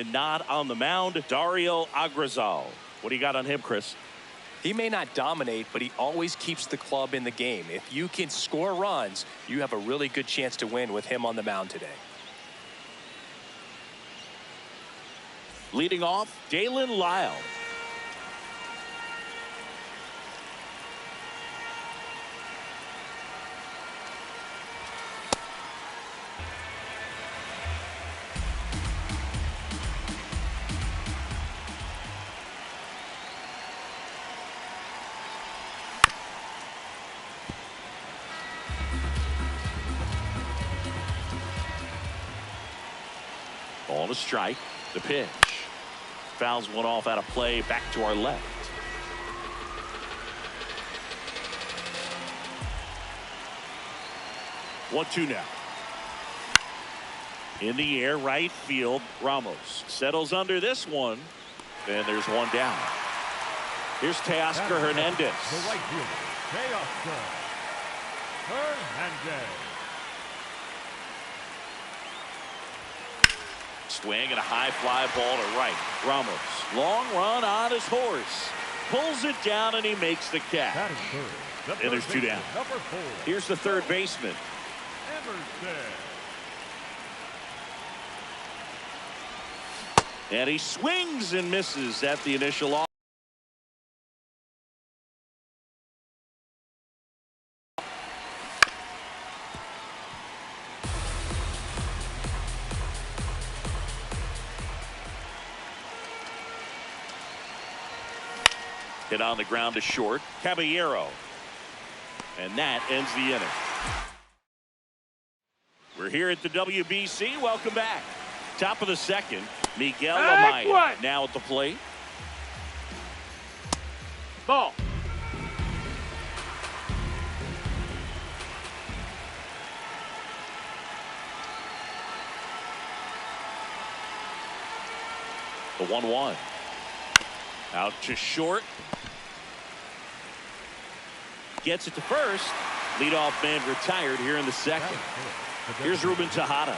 Not on the mound, Dario Agrazal. What do you got on him, Chris? He may not dominate, but he always keeps the club in the game. If you can score runs, you have a really good chance to win with him on the mound today. Leading off, Dalen Lyle. Ball to strike. The pitch. Fouls one off out of play. Back to our left. 1-2 now. In the air, right field. Ramos settles under this one. And there's one down. Here's Teoscar Hernandez. The right fielder, Teoscar Hernandez. Swing and a high fly ball to right. Ramos, long run on his horse. Pulls it down and he makes the catch. That is third. And there's two down. Number 4. Here's the third baseman. Emerson. And he swings and misses at the initial off. Hit on the ground to short. Caballero. And that ends the inning. We're here at the WBC. Welcome back. Top of the second. Miguel Amaya now at the plate. Ball. The 1-1. Out to short. Gets it to first. Leadoff man retired here in the second. Here's Ruben Tejada.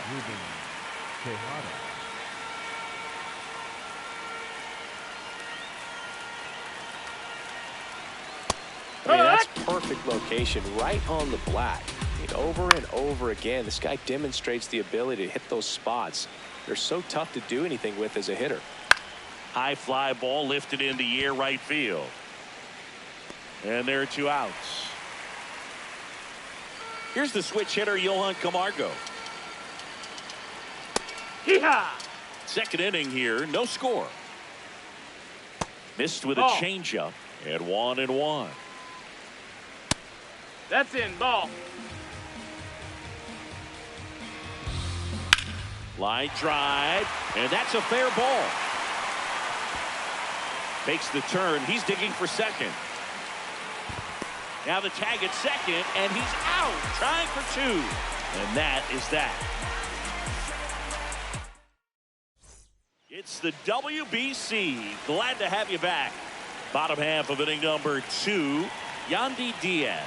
I mean, that's perfect location, right on the black. I mean, over and over again, this guy demonstrates the ability to hit those spots. They're so tough to do anything with as a hitter. High fly ball lifted in the air, right field. And there are two outs. Here's the switch hitter, Johan Camargo. Hee-haw! Second inning here, no score. Missed with a changeup at 1-1. That's in. Ball. Line drive, and that's a fair ball. Makes the turn. He's digging for second. Now the tag at second, and he's out, trying for two. And that is that. It's the WBC. Glad to have you back. Bottom half of inning number 2. Yandy Diaz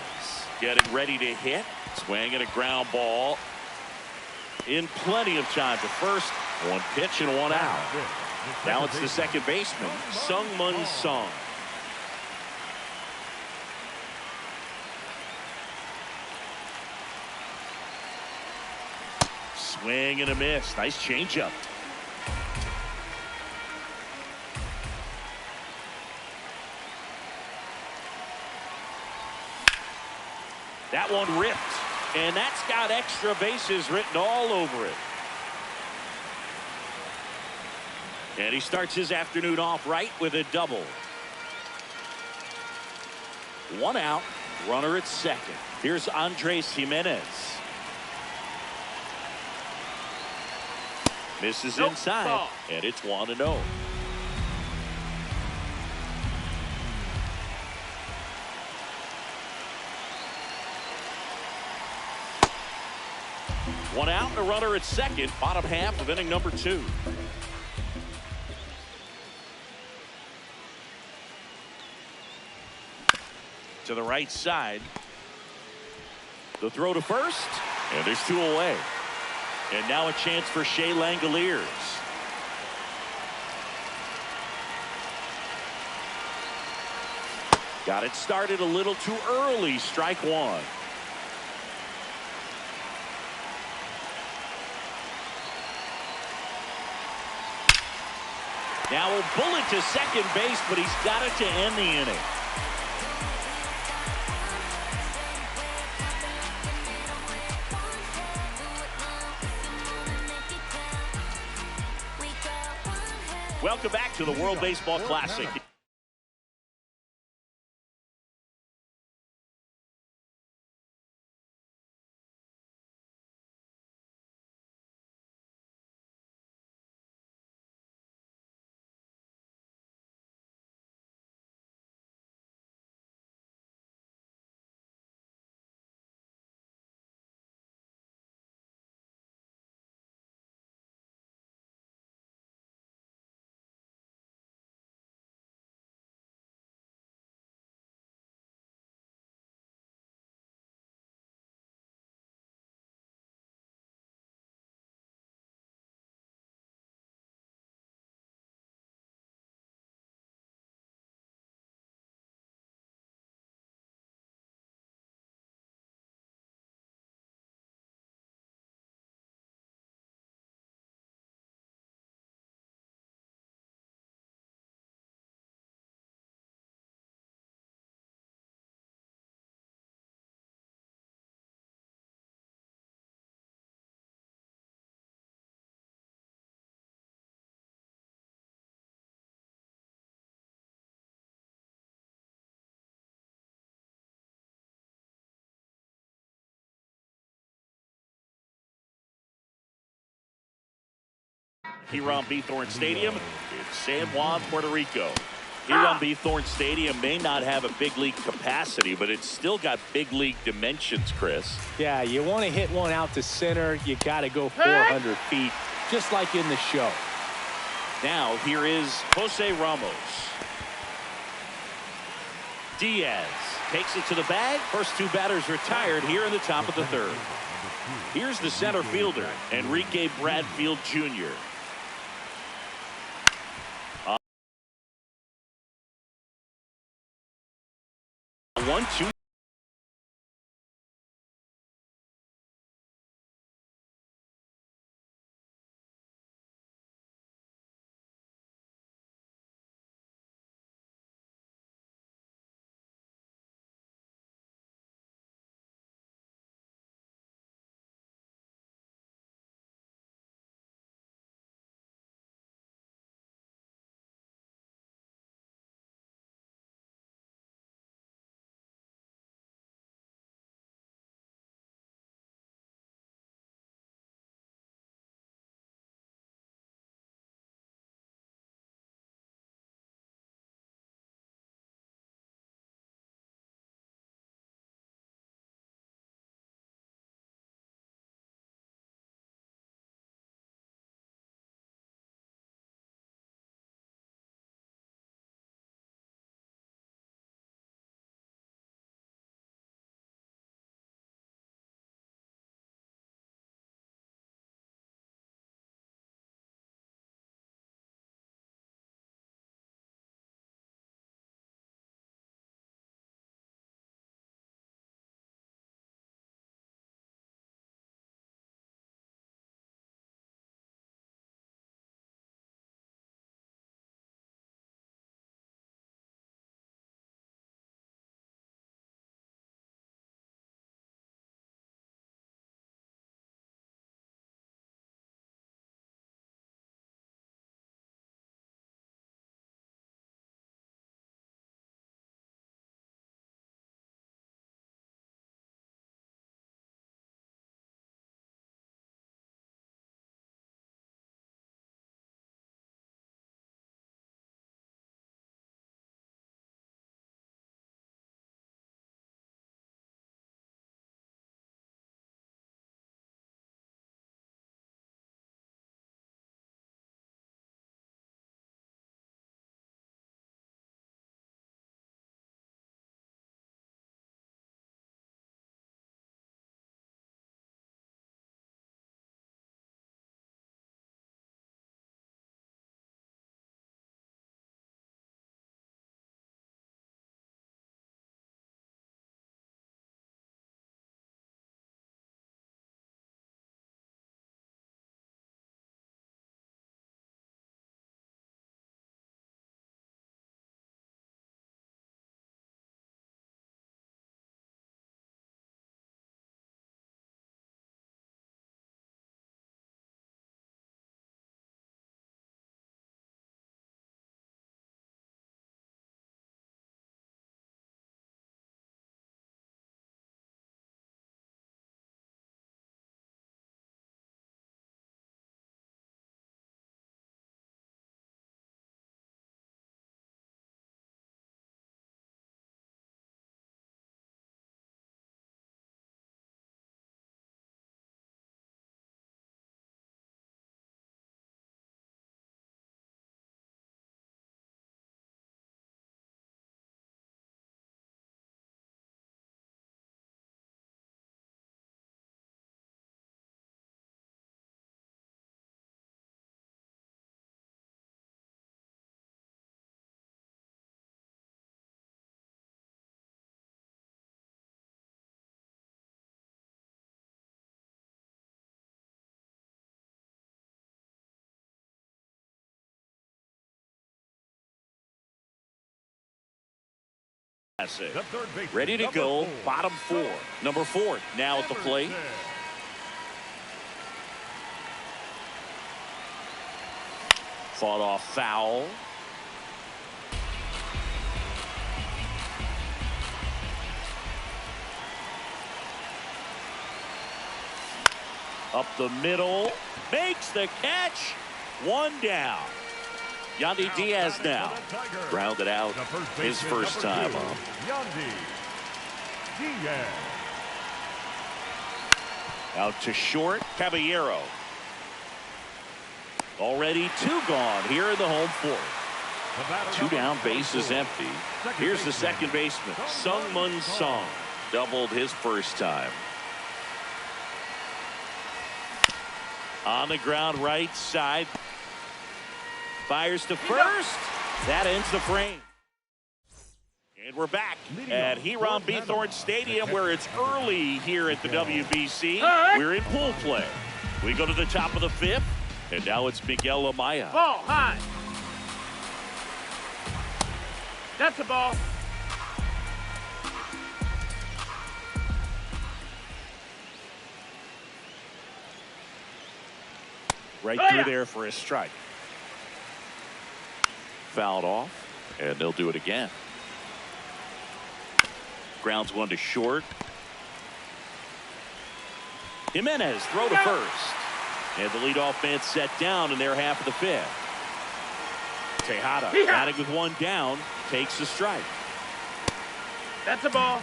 getting ready to hit. Swinging a ground ball. In plenty of time to first. One pitch and one out. Now it's the second baseman, Sung-Mun Song. Swing and a miss. Nice changeup. That one ripped. And that's got extra bases written all over it. And he starts his afternoon off right with a double. One out, runner at second. Here's Andres Jimenez. Misses inside, and it's 1-0. One out and a runner at second. Bottom half of inning number 2. To the right side. The throw to first. And there's 2 away. And now a chance for Shea Langoliers. Got it started a little too early. Strike one. Now a bullet to second base, but he's got it to end the inning. Welcome back to the World Baseball Classic. Here on Bithorn Stadium in San Juan, Puerto Rico. Here on Bithorn Stadium may not have a big league capacity, but it's still got big league dimensions, Chris. Yeah, you want to hit one out to center, you got to go 400 feet, just like in the show. Now here is Jose Ramos. Diaz takes it to the bag. First two batters retired here in the top of the third. Here's the center fielder, Enrique Bradfield Jr. 1-2. The third baseman, Ready to number go, 4. bottom 4. Number 4 now at the plate. Fought off foul. Up the middle. Makes the catch. 1 down. Yandy Diaz now grounded out his first time up. Yandy Diaz. Out to short, Caballero. Already 2 gone here in the home fourth. 2 down, base is empty. Here's the second baseman, Sung Mun Sung. Doubled his first time. On the ground, right side. Fires to first. That ends the frame. And we're back at Hiram B. Thorne Stadium, where it's early here at the WBC. We're in pool play. We go to the top of the 5th, and now it's Miguel Amaya. Ball high. That's a ball. Right through there for a strike. Fouled off, and they'll do it again. Grounds 1 to short. Jimenez throw to first. And the leadoff man set down in their half of the 5th. Tejada batting with 1 down, takes the strike. That's a ball.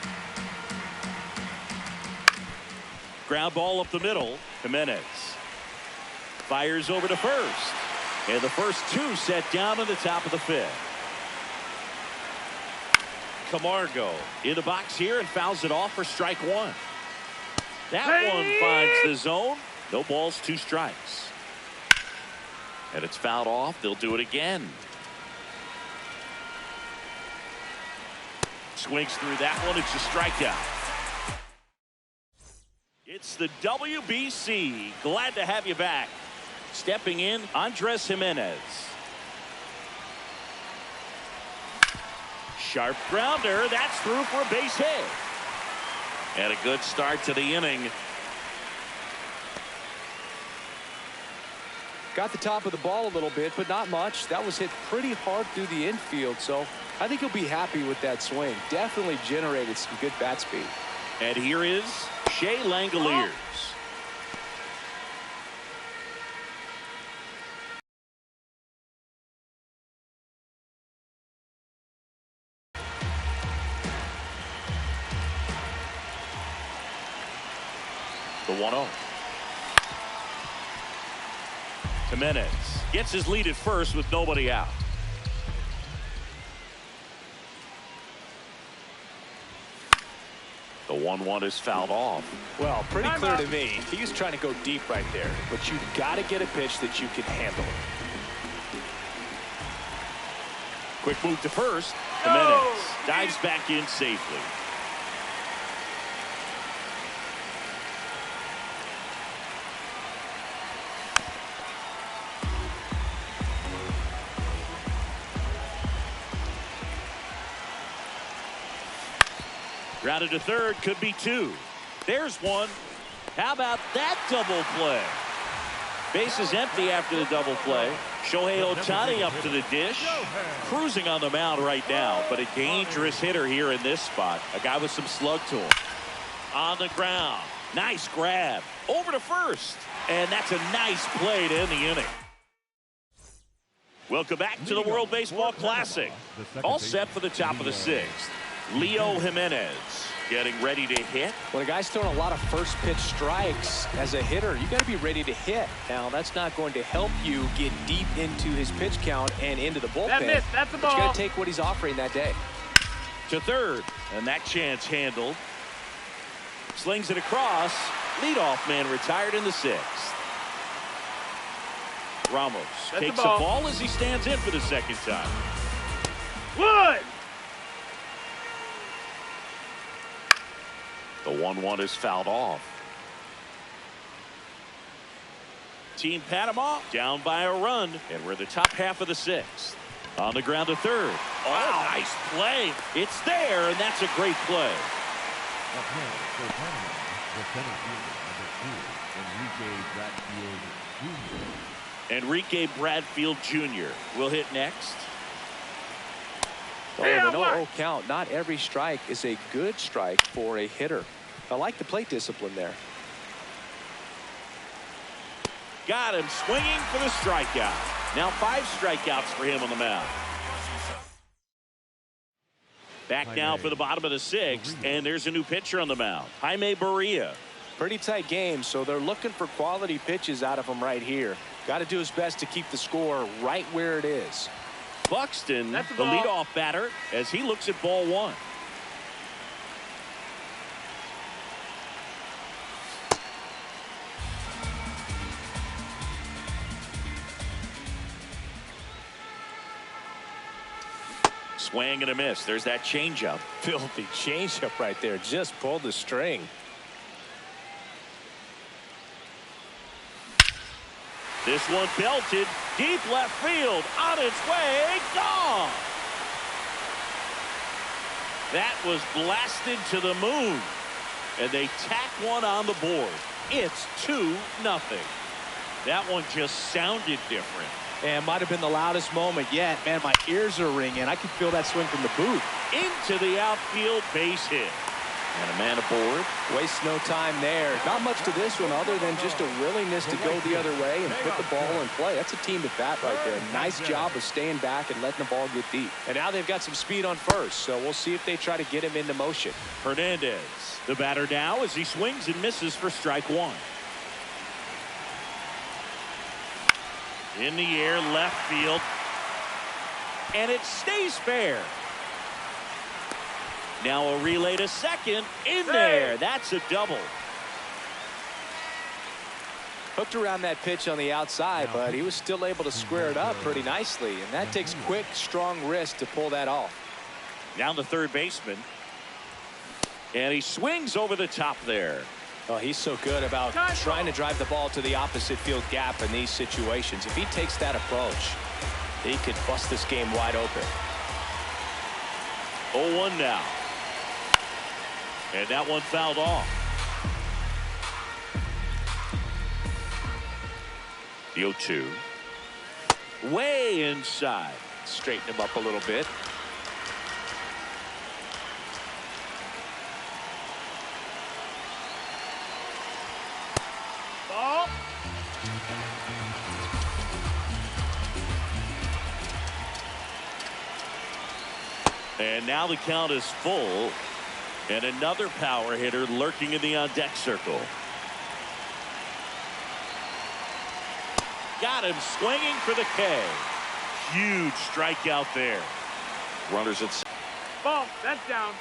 Ground ball up the middle. Jimenez fires over to first. And the first 2 set down in the top of the 5th. Camargo in the box here and fouls it off for strike 1. That one finds the zone. No balls, 2 strikes. And it's fouled off. They'll do it again. Swings through that one. It's a strikeout. It's the WBC. Glad to have you back. Stepping in, Andres Jimenez. Sharp grounder. That's through for a base hit. And a good start to the inning. Got the top of the ball a little bit, but not much. That was hit pretty hard through the infield, so I think he'll be happy with that swing. Definitely generated some good bat speed. And here is Shea Langoliers. The 1-0. Jimenez gets his lead at first with nobody out. The 1-1 is fouled off. Well, pretty clear to me. He was trying to go deep right there, but you've got to get a pitch that you can handle. Quick move to first. Jimenez dives back in safely. Grounded to third, could be 2. There's 1. How about that double play? Base is empty after the double play. Shohei Ohtani up to the dish. Cruising on the mound right now, but a dangerous hitter here in this spot. A guy with some slug to him. On the ground. Nice grab. Over to first. And that's a nice play to end the inning. Welcome back to the World Baseball Classic. All set for the top of the 6th. Leo Jimenez getting ready to hit. When a guy's throwing a lot of first pitch strikes as a hitter, you got to be ready to hit. Now, that's not going to help you get deep into his pitch count and into the bullpen. That missed. That's the ball. But you got to take what he's offering that day. To third, and that chance handled. Slings it across. Leadoff man retired in the 6th. Ramos takes the ball as he stands in for the second time. Wood. The 1-1 is fouled off. Team Panama down by a run, and we're the top half of the 6th. On the ground to third. Oh, nice play. It's there, and that's a great play. Up next for Panama, the center fielder, number 2, Enrique Bradfield Jr. Enrique Bradfield Jr. will hit next. Oh, the 0-0 count. Not every strike is a good strike for a hitter. I like the plate discipline there. Got him swinging for the strikeout. Now 5 strikeouts for him on the mound. Back now for the bottom of the 6th, and there's a new pitcher on the mound, Jaime Barria. Pretty tight game, so they're looking for quality pitches out of him right here. Got to do his best to keep the score right where it is. Buxton, the leadoff batter, as he looks at ball 1. Swing and a miss. There's that changeup. Filthy changeup right there. Just pulled the string. This one belted deep left field. On its way. Gone. That was blasted to the moon. And they tack one on the board. It's 2-0. That one just sounded different. And might have been the loudest moment yet. Man, my ears are ringing. I can feel that swing from the booth. Into the outfield, base hit. And a man aboard. Wastes no time there. Not much to this one other than just a willingness to go the other way and put the ball in play. That's a team at bat right there. Nice job of staying back and letting the ball get deep. And now they've got some speed on first, so we'll see if they try to get him into motion. Hernandez, the batter now as he swings and misses for strike 1. In the air, left field. And it stays fair. Now a relay to second. In there. That's a double. Hooked around that pitch on the outside, but he was still able to square it up pretty nicely. And that takes quick, strong wrist to pull that off. Down the third baseman. And he swings over the top there. Oh, he's so good about trying to drive the ball to the opposite field gap in these situations. If he takes that approach, he could bust this game wide open. 0-1 now. And that one fouled off. The 0-2. Way inside. Straighten him up a little bit. And now the count is full. And another power hitter lurking in the on-deck circle. Got him swinging for the K. Huge strikeout there. Runners at ball. That's down.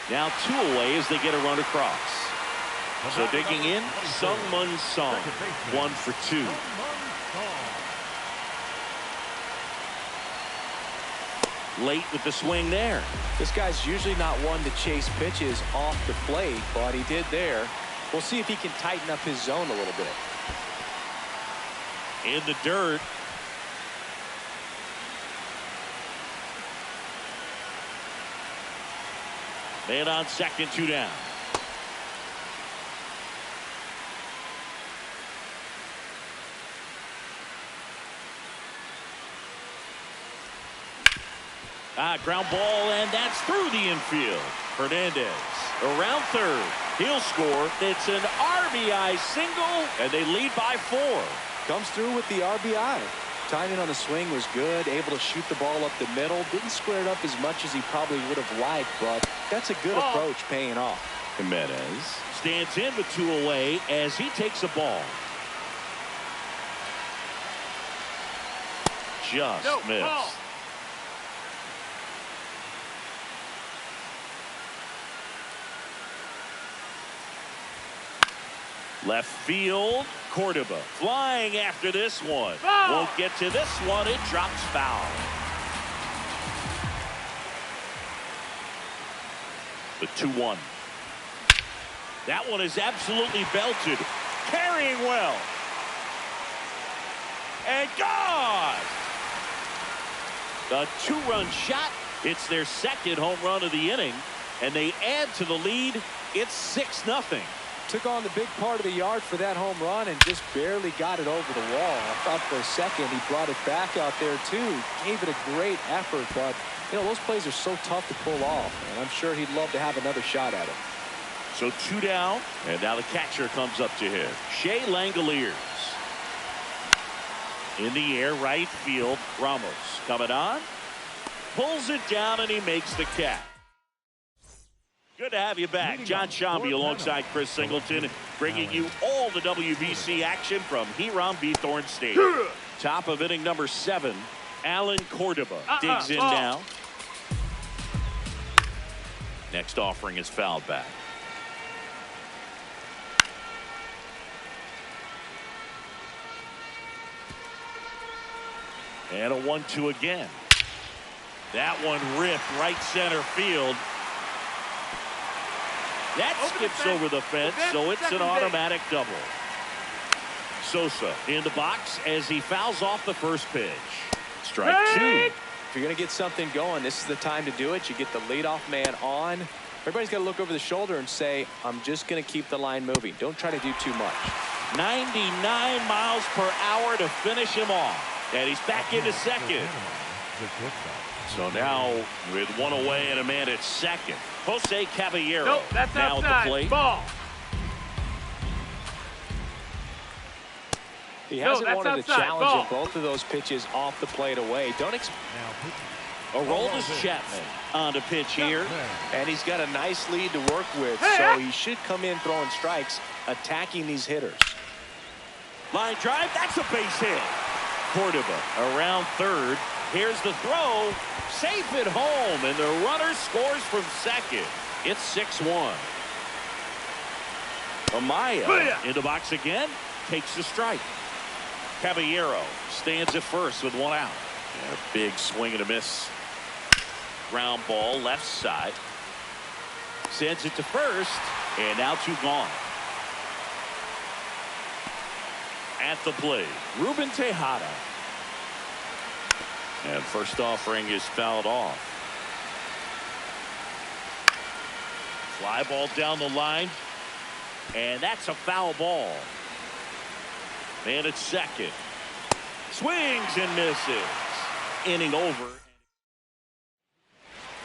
Now 2 away as they get a run across. So digging in, Sung-Mun Song, 1 for 2. Late with the swing there. This guy's usually not one to chase pitches off the plate, but he did there. We'll see if he can tighten up his zone a little bit. In the dirt. Man on second, 2 down. Ground ball, and that's through the infield. Hernandez around third. He'll score. It's an RBI single, and they lead by 4. Comes through with the RBI. Timing on the swing was good. Able to shoot the ball up the middle. Didn't square it up as much as he probably would have liked, but that's a good approach paying off. Jimenez stands in with 2 away as he takes a ball. Just missed. Ball. Left field, Cordoba flying after this one. Foul. Won't get to this one. It drops foul. The 2-1. That one is absolutely belted. Carrying well. And gone. A two-run shot. It's their second home run of the inning. And they add to the lead. It's 6-0. Took on the big part of the yard for that home run and just barely got it over the wall. I thought for a second he brought it back out there too. Gave it a great effort, but you know, those plays are so tough to pull off. And I'm sure he'd love to have another shot at it. So 2 down, and now the catcher comes up to hit. Shea Langoliers. In the air, right field. Ramos coming on. Pulls it down, and he makes the catch. Good to have you back. John Shambi alongside Chris Singleton, bringing you all the WBC action from Hiram B. Thorne Stadium. Top of inning number 7, Alan Cordova digs in now. Next offering is fouled back. And a 1-2 again. That one ripped right center field. That skips over the fence, so it's an automatic double. Sosa in the box as he fouls off the first pitch. Strike 2. If you're going to get something going, this is the time to do it. You get the leadoff man on. Everybody's got to look over the shoulder and say, I'm just going to keep the line moving. Don't try to do too much. 99 miles per hour to finish him off. And he's back into second. So now with 1 away and a man at second. Jose Caballero nope, that's now outside. at the plate. Ball. He hasn't wanted outside. to challenge Ball. him. Both of those pitches off the plate away. Don't Aroldis Chapman on to pitch here. And he's got a nice lead to work with, so he should come in throwing strikes, attacking these hitters. Line drive, that's a base hit. Cordova around third. Here's the throw. Safe at home, and the runner scores from second. It's 6-1. Amaya in the box again. Takes the strike. Caballero stands at first with 1 out. And a big swing and a miss. Ground ball left side. Sends it to first, and now 2 gone. At the plate, Ruben Tejada. And first offering is fouled off. Fly ball down the line. And that's a foul ball. And it's second. Swings and misses. Inning over.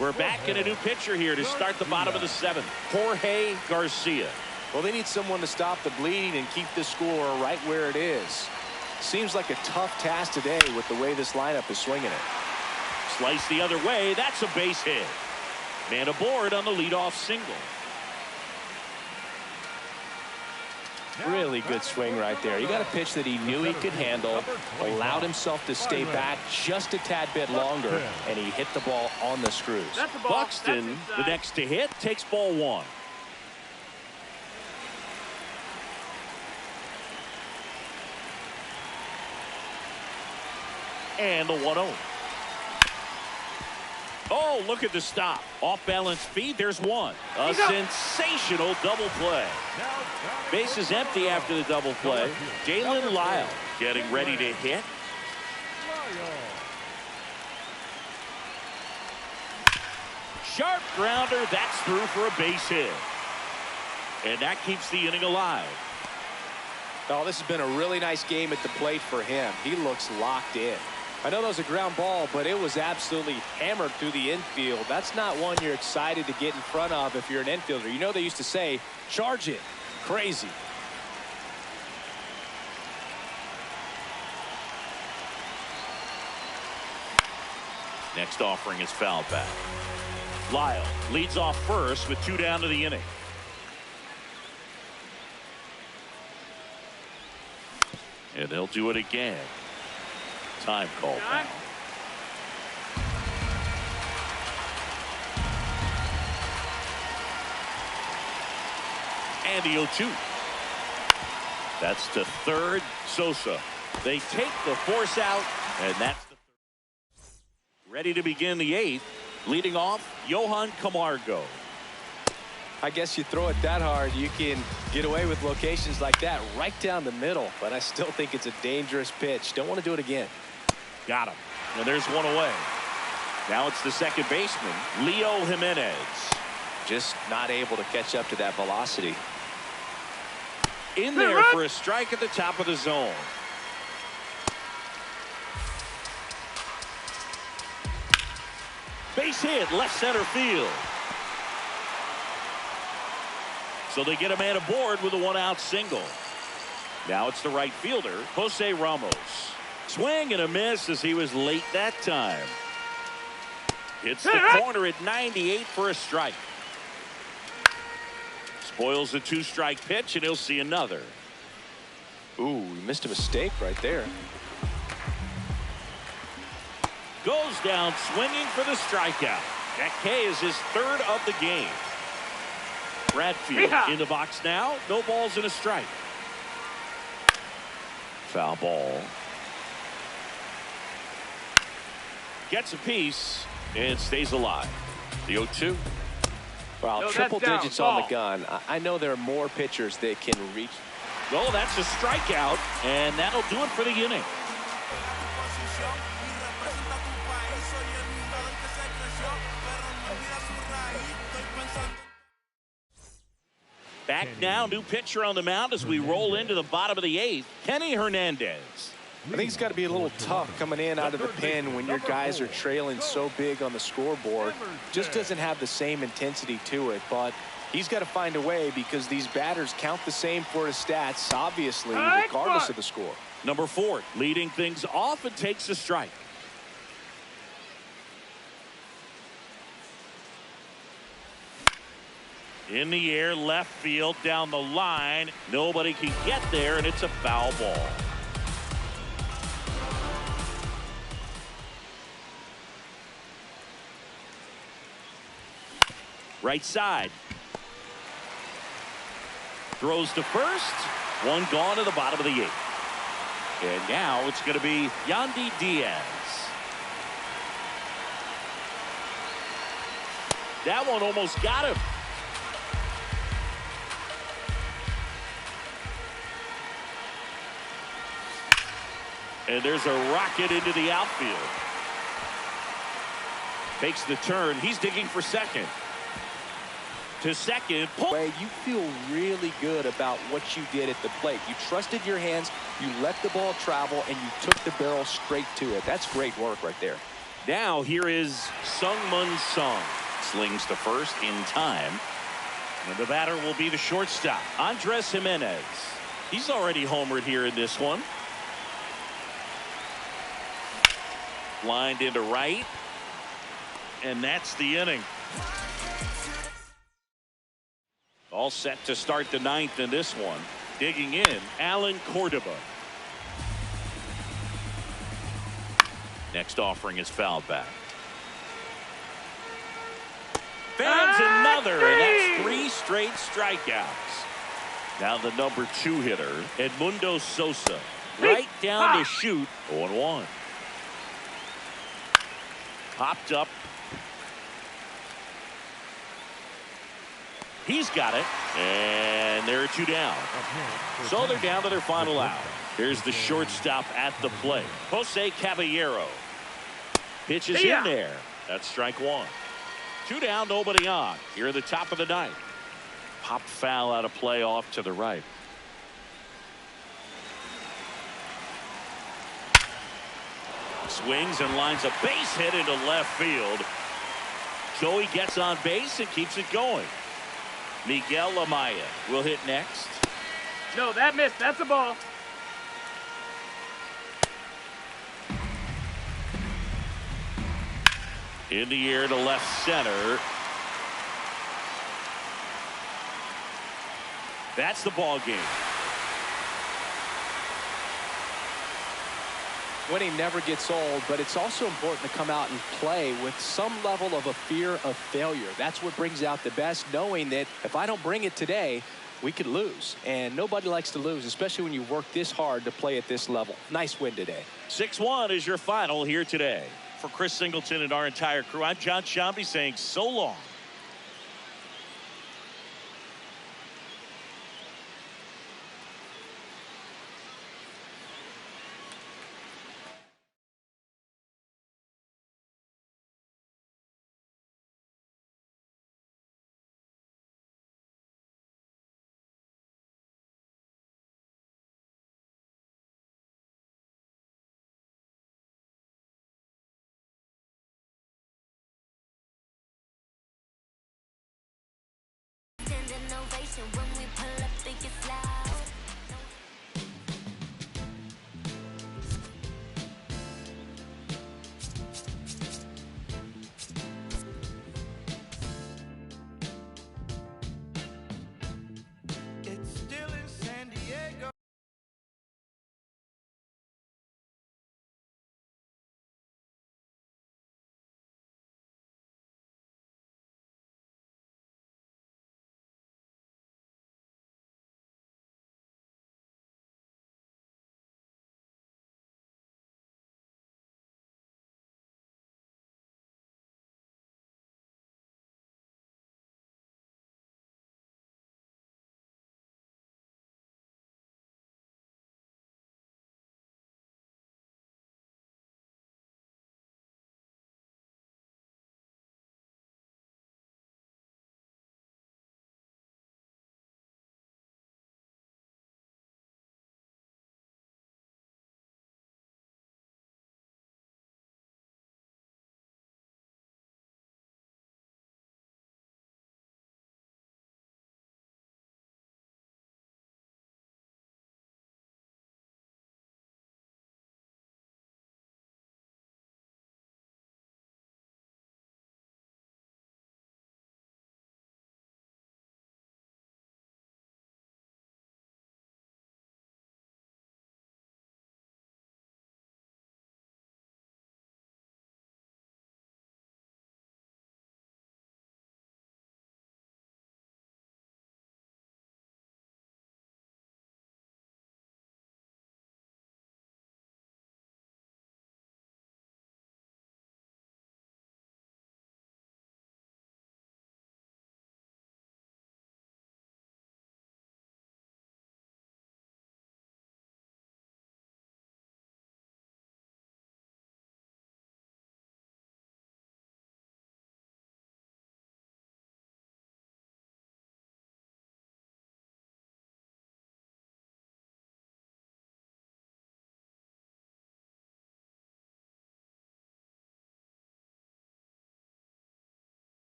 We're back in a new pitcher here to start the bottom of the 7th. Jorge Garcia. Well, they need someone to stop the bleeding and keep the score right where it is. Seems like a tough task today with the way this lineup is swinging it. Slice the other way. That's a base hit. Man aboard on the leadoff single. Really good swing right there. He got a pitch that he knew he could handle, allowed himself to stay back just a tad bit longer, and he hit the ball on the screws. Buxton, the next to hit, takes ball 1. And the 1-0. Oh, look at the stop. Off balance speed. There's 1. A sensational double play. Base is empty after the double play. Jalen Lyle getting ready to hit. Sharp grounder. That's through for a base hit. And that keeps the inning alive. Oh, this has been a really nice game at the plate for him. He looks locked in. I know that was a ground ball, but it was absolutely hammered through the infield. That's not one you're excited to get in front of if you're an infielder. You know they used to say, charge it. Crazy. Next offering is fouled back. Lyle leads off first with 2 down to the inning. And they'll do it again. Time call. And the 0-2. That's to third. Sosa. They take the force out, and that's the third. Ready to begin the 8th. Leading off, Johan Camargo. I guess you throw it that hard, you can get away with locations like that right down the middle. But I still think it's a dangerous pitch. Don't want to do it again. Got him. And there's one away. Now it's the second baseman, Leo Jimenez. Just not able to catch up to that velocity. In there for a strike at the top of the zone. Base hit, left center field. So they get a man aboard with a one-out single. Now it's the right fielder, Jose Ramos. Swing and a miss as he was late that time. Hits the corner at 98 for a strike. Spoils the two-strike pitch, and he'll see another. Ooh, he missed a mistake right there. Goes down swinging for the strikeout. That K is his third of the game. Bradfield in the box now. No balls and a strike. Foul ball. Gets a piece and stays alive. The 0-2. Well, No, triple that's down. digits on the Ball. gun. I know there are more pitchers that can reach. Well, that's a strikeout, and that'll do it for the inning. Back now, new pitcher on the mound as we roll into the bottom of the 8th. Kenny Hernandez. I think it's got to be a little tough coming in out of the pen when your guys are trailing so big on the scoreboard. Just doesn't have the same intensity to it, but he's got to find a way because these batters count the same for his stats, obviously, regardless of the score. Number 4, leading things off and takes a strike. In the air, left field, down the line. Nobody can get there, and it's a foul ball. Right side. Throws to first. One gone to the bottom of the 8th. And now it's going to be Yandy Diaz. That one almost got him. And there's a rocket into the outfield. Takes the turn. He's digging for second. To second. You feel really good about what you did at the plate. You trusted your hands, you let the ball travel, and you took the barrel straight to it. That's great work right there. Now here is Sungmun Sung. Slings to first in time. And the batter will be the shortstop, Andres Jimenez. He's already homered here in this one. Lined into right. And that's the inning. All set to start the 9th in this one. Digging in, Alan Cordoba. Next offering is fouled back. Fans another, and that's 3 straight strikeouts. Now the number 2 hitter, Edmundo Sosa. Right down to shoot, 0-1. Popped up. He's got it. And there are 2 down. So they're down to their final out. Here's the shortstop at the plate, Jose Caballero. Pitches in there. That's strike 1. 2 down, nobody on. Here at the top of the 9th. Popped foul out of play off to the right. Swings and lines a base hit into left field. Joey gets on base and keeps it going. Miguel Amaya will hit next. No, that missed. That's a ball. In the air to left center. That's the ball game. Winning never gets old, but it's also important to come out and play with some level of a fear of failure. That's what brings out the best, knowing that if I don't bring it today, we could lose. And nobody likes to lose, especially when you work this hard to play at this level. Nice win today. 6-1 is your final here today. For Chris Singleton and our entire crew, I'm John Shambi saying so long.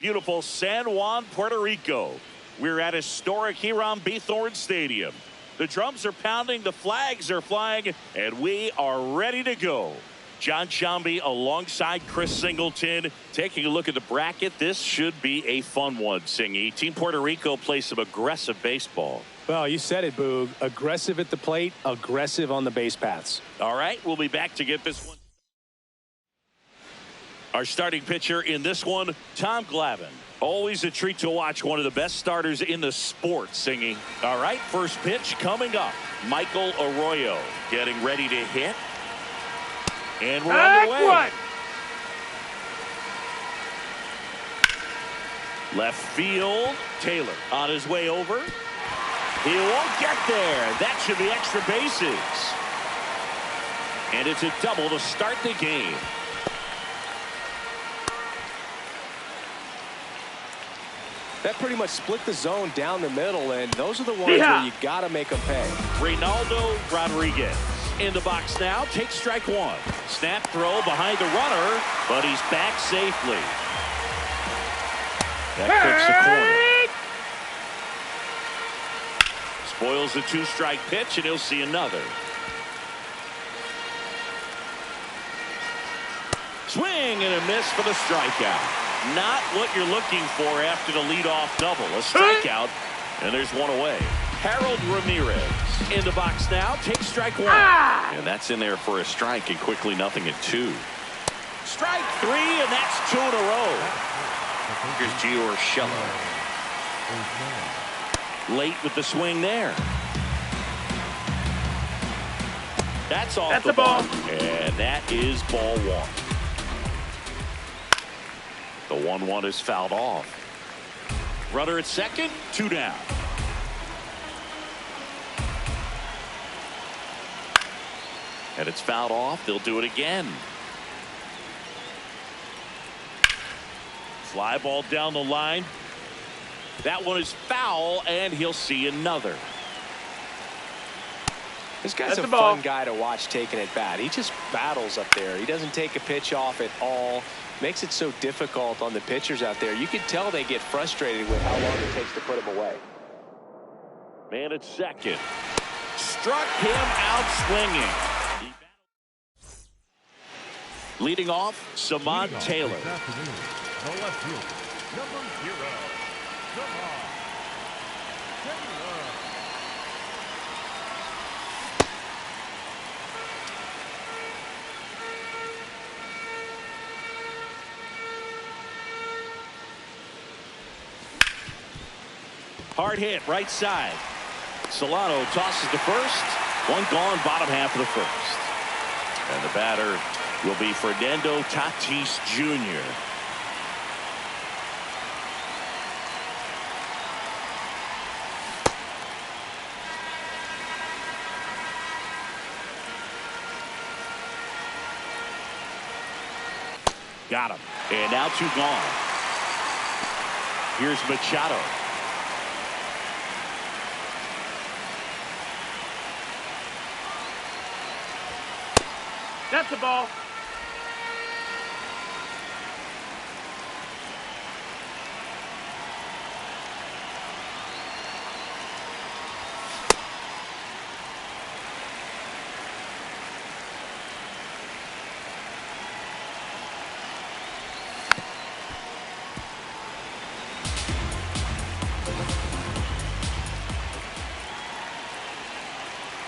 Beautiful San Juan, Puerto Rico. We're at historic Hiram B. Thorne Stadium. The drums are pounding, the flags are flying, and we are ready to go. John Shambi alongside Chris Singleton. Taking a look at the bracket, this should be a fun one, Singy. Team Puerto Rico plays some aggressive baseball. Well, you said it, Boog. Aggressive at the plate, aggressive on the base paths. All right, we'll be back to get this one. Our starting pitcher in this one, Tom Glavine. Always a treat to watch one of the best starters in the sport, Singy. All right, first pitch coming up. Michael Arroyo getting ready to hit. And we're underway. Left field, Taylor on his way over. He won't get there. That should be extra bases. And it's a double to start the game. That pretty much split the zone down the middle, and those are the ones where you got to make them pay. Reynaldo Rodriguez in the box now. Takes strike one. Snap throw behind the runner, but he's back safely. That clips the corner. Spoils the two-strike pitch, and he'll see another. Swing and a miss for the strikeout. Not what you're looking for after the leadoff double. A strikeout, and there's one away. Harold Ramirez in the box now. Takes strike one. And that's in there for a strike, and quickly 0-2. Strike three, and that's 2 in a row. Here's Gio Urshela. Late with the swing there. That's off the ball. And that is ball one. The 1-1 is fouled off. Runner at second, 2 down. And it's fouled off. They'll do it again. Fly ball down the line. That one is foul, and he'll see another. This guy's a fun guy to watch taking at bat. He just battles up there. He doesn't take a pitch off at all. Makes it so difficult on the pitchers out there. You can tell they get frustrated with how long it takes to put him away. Man at second. Struck him out swinging. Leading off, Samad Taylor. The left fielder, number 0, Samad Taylor. Hard hit, right side. Solano tosses to first. One gone, bottom half of the first. And the batter will be Fernando Tatis Jr. Got him. And now 2 gone. Here's Machado. That's the ball.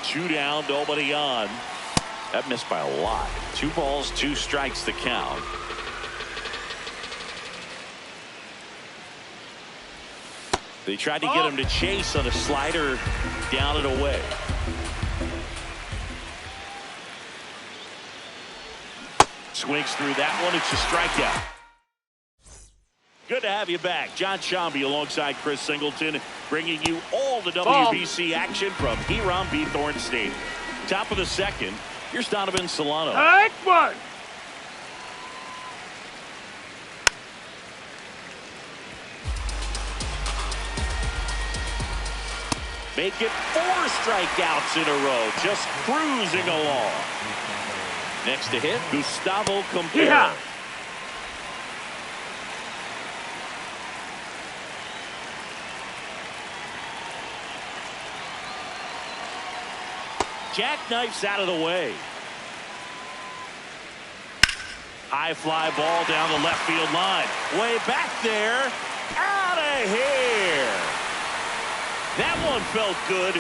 Two down, nobody on. That missed by a lot. 2 balls, 2 strikes to count. They tried to get him to chase on a slider down and away. Swings through that one. It's a strikeout. Good to have you back. John Shambi alongside Chris Singleton, bringing you all the WBC action from Hiram B. Thorne Stadium. Top of the second. Here's Donovan Solano. Take one. Make it 4 strikeouts in a row. Just cruising along. Next to hit, Gustavo Compera. Jackknifes out of the way. High fly ball down the left field line. Way back there. Out of here. That one felt good.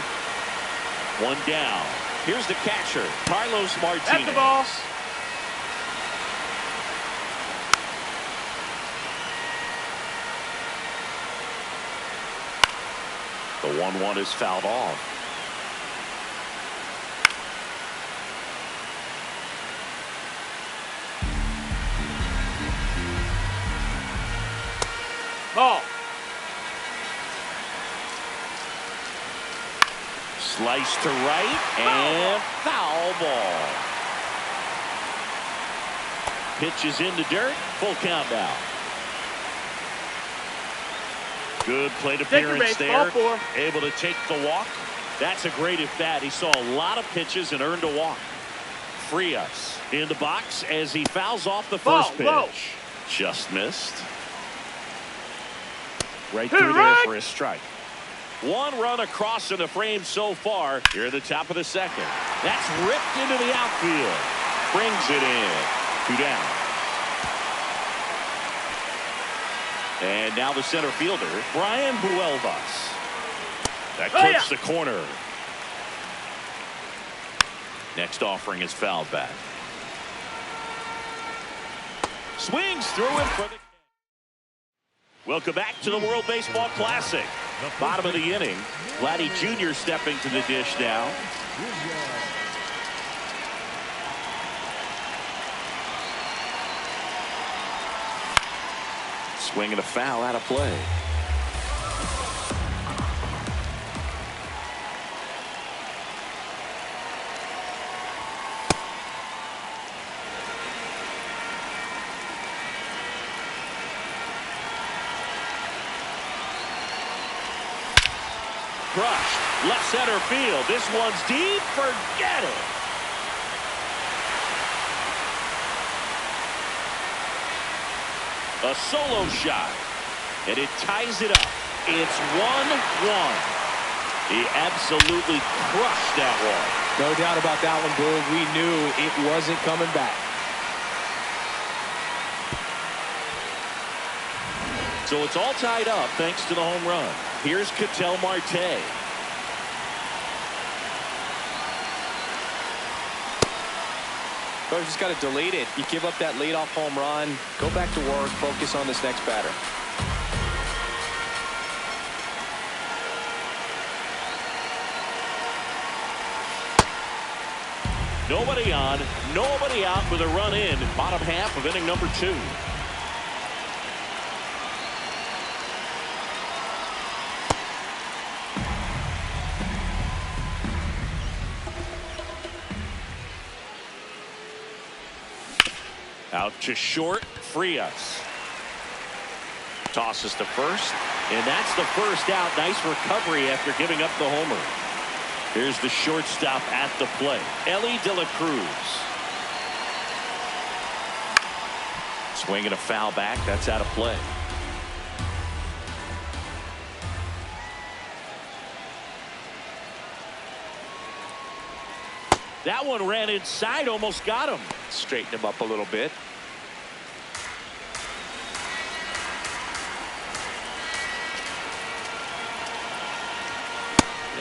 One down. Here's the catcher, Carlos Martinez. That's the ball. The 1-1 is fouled off. Ball. Slice to right and foul ball. Pitch is in the dirt. Full count now. Good plate appearance there. Able to take the walk. That's a great at bat. He saw a lot of pitches and earned a walk. Frias in the box as he fouls off the first pitch. Low. Just missed. Right through there for a strike. One run across in the frame so far. Here at the top of the second. That's ripped into the outfield. Brings it in. 2 down. And now the center fielder, Brian Buelvas. That clips the corner. Next offering is fouled back. Swings through it for the... Welcome back to the World Baseball Classic. Bottom of the inning. Vladdy Jr. stepping to the dish now. Swing and a foul out of play. Crushed. Left center field. This one's deep. Forget it. A solo shot. And it ties it up. It's 1-1. He absolutely crushed that one. No doubt about that one, Bull. We knew it wasn't coming back. So it's all tied up thanks to the home run. Here's Ketel Marte. But just got to delete it. You give up that leadoff home run. Go back to work. Focus on this next batter. Nobody on, nobody out with a run in. Bottom half of inning number 2. Out to short, Frias. Tosses to first, and that's the first out. Nice recovery after giving up the homer. Here's the shortstop at the plate, Ellie De La Cruz. Swing and a foul back. That's out of play. That one ran inside, almost got him. Straighten him up a little bit.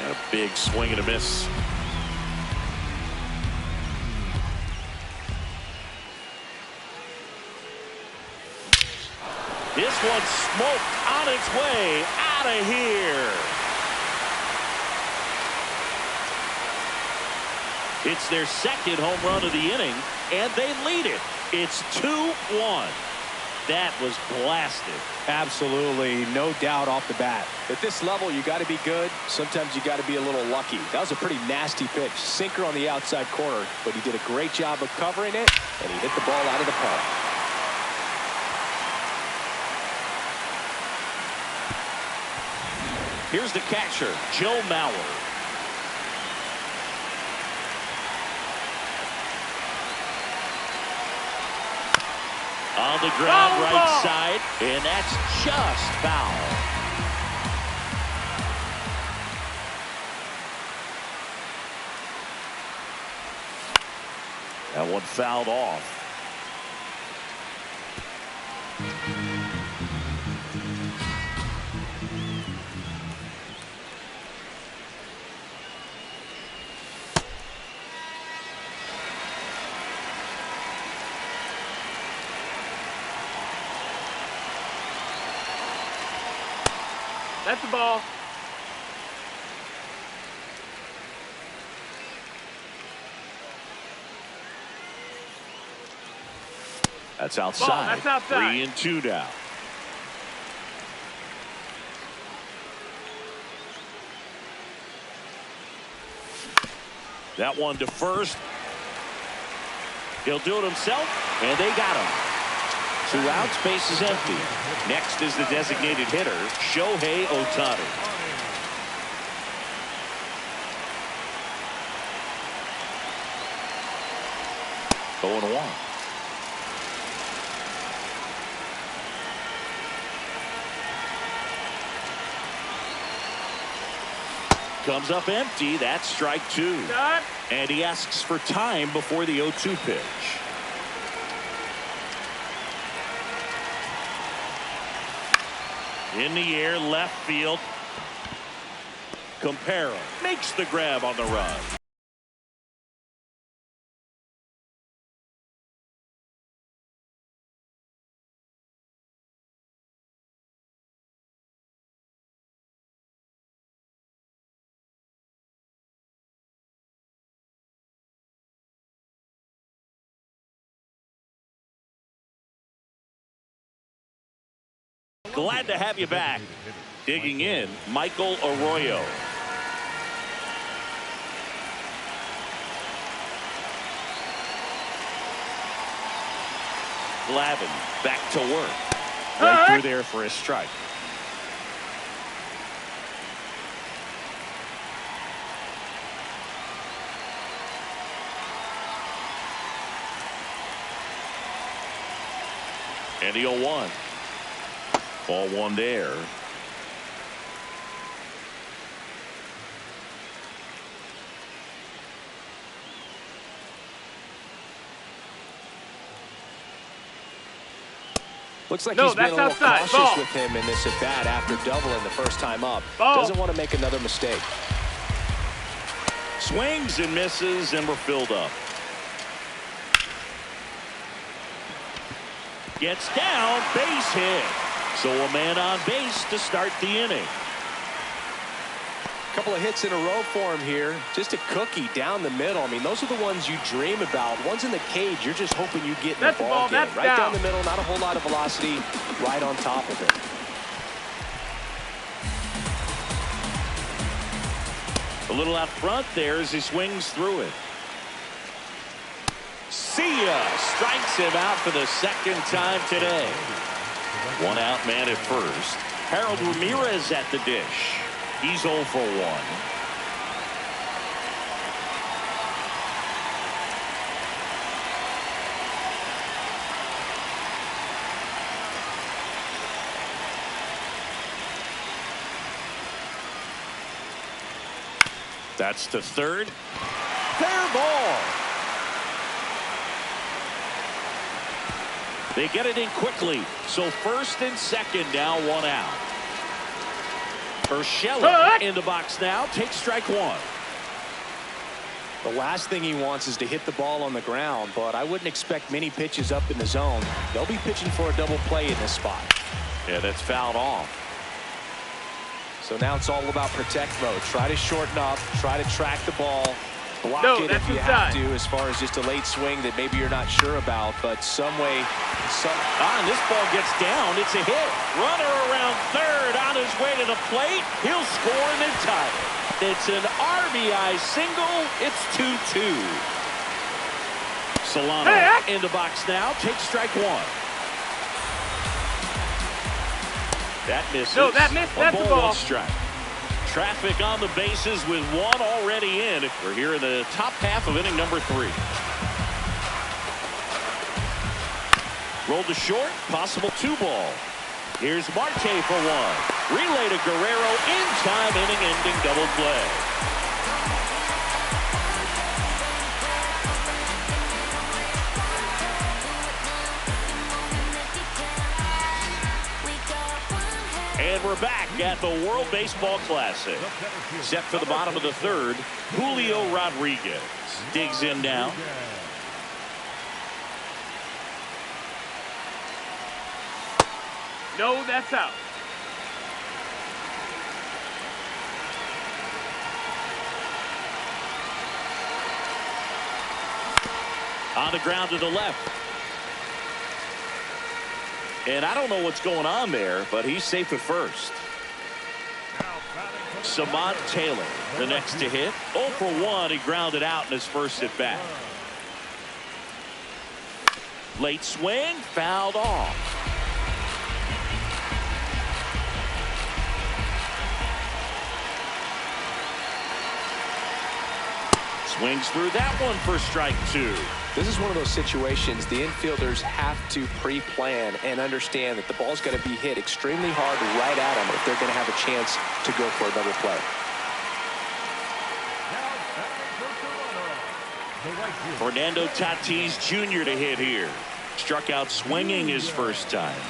And a big swing and a miss. This one smoked on its way out of here. It's their second home run of the inning, and they lead it. It's 2-1. That was blasted. Absolutely, no doubt off the bat. At this level, you got to be good. Sometimes you got to be a little lucky. That was a pretty nasty pitch. Sinker on the outside corner, but he did a great job of covering it, and he hit the ball out of the park. Here's the catcher, Joe Mauer. On the ground, right side, and that's just foul. That one fouled off. That's a ball. That's outside. Ball. That's outside. 3-2 now. That one to first. He'll do it himself, and they got him. 2 outs, base is empty. Next is the designated hitter, Shohei Ohtani. Going 1. Comes up empty. That's strike 2. Cut. And he asks for time before the 0-2 pitch. In the air, left field. Comparo makes the grab on the run. Glad to have you back. Digging in, Michael Arroyo. Glavin back to work. Right through there for a strike. And the 0-1. Ball 1 there. Looks like he's been a little outside. cautious with him in this at bat after doubling the first time up. Doesn't want to make another mistake. Swings and misses, and we're filled up. Gets down, base hit. So a man on base to start the inning. Couple of hits in a row for him here. Just a cookie down the middle. I mean, those are the ones you dream about. Ones in the cage, you're just hoping you get in the ball game. Right down the middle, not a whole lot of velocity, right on top of it. A little out front there as he swings through it. See ya! Strikes him out for the second time today. 1 out, man at first. Harold Ramirez at the dish. He's 0 for 1. That's to third. Fair ball. They get it in quickly. So first and second now, 1 out. Urshela in the box now. Takes strike 1. The last thing he wants is to hit the ball on the ground, but I wouldn't expect many pitches up in the zone. They'll be pitching for a double play in this spot. Yeah, that's fouled off. So now it's all about protect mode. Try to shorten up, try to track the ball, block it if you have to, as far as just a late swing that maybe you're not sure about, but some way. And this ball gets down. It's a hit. Runner around third on his way to the plate. He'll score and then tie it. It's an RBI single. It's 2-2. Solano in the box now. Takes strike 1. That misses. No, that missed. That's a ball. 1 strike. Traffic on the bases with 1 already in. We're here in the top half of inning number 3. Rolled to short, possible 2 ball. Here's Marte for 1. Relay to Guerrero in time, inning-ending double play. And we're back at the World Baseball Classic. Set for the bottom of the 3rd, Julio Rodriguez digs in now. No, that's out. On the ground to the left. And I don't know what's going on there, but he's safe at first. Samant Taylor, the next to hit. 0 for 1. He grounded out in his first at bat. Late swing, fouled off. Swings through that one for strike 2. This is one of those situations the infielders have to pre-plan and understand that the ball's got to be hit extremely hard right at them if they're going to have a chance to go for another play. Fernando Tatis Jr. to hit here. Struck out swinging his first time.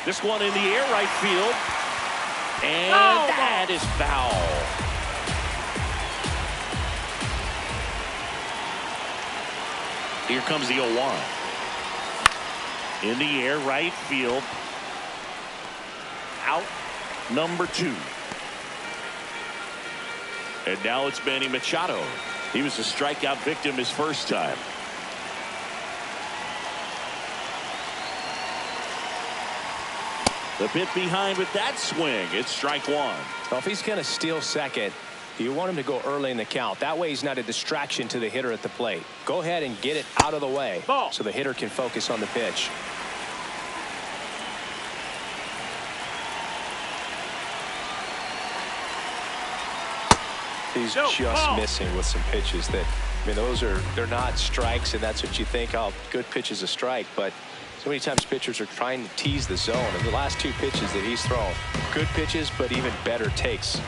This one in the air, right field. And that is foul. Here comes the 0-1. In the air, right field. Out, number 2. And now it's Manny Machado. He was a strikeout victim his first time. The bit behind with that swing. It's strike 1. Well, if he's going to steal second, you want him to go early in the count. That way he's not a distraction to the hitter at the plate. Go ahead and get it out of the way so the hitter can focus on the pitch. He's just missing with some pitches that, I mean, they're not strikes, and that's what you think, oh, good pitch is a strike. But so many times pitchers are trying to tease the zone, and the last 2 pitches that he's thrown, good pitches, but even better takes.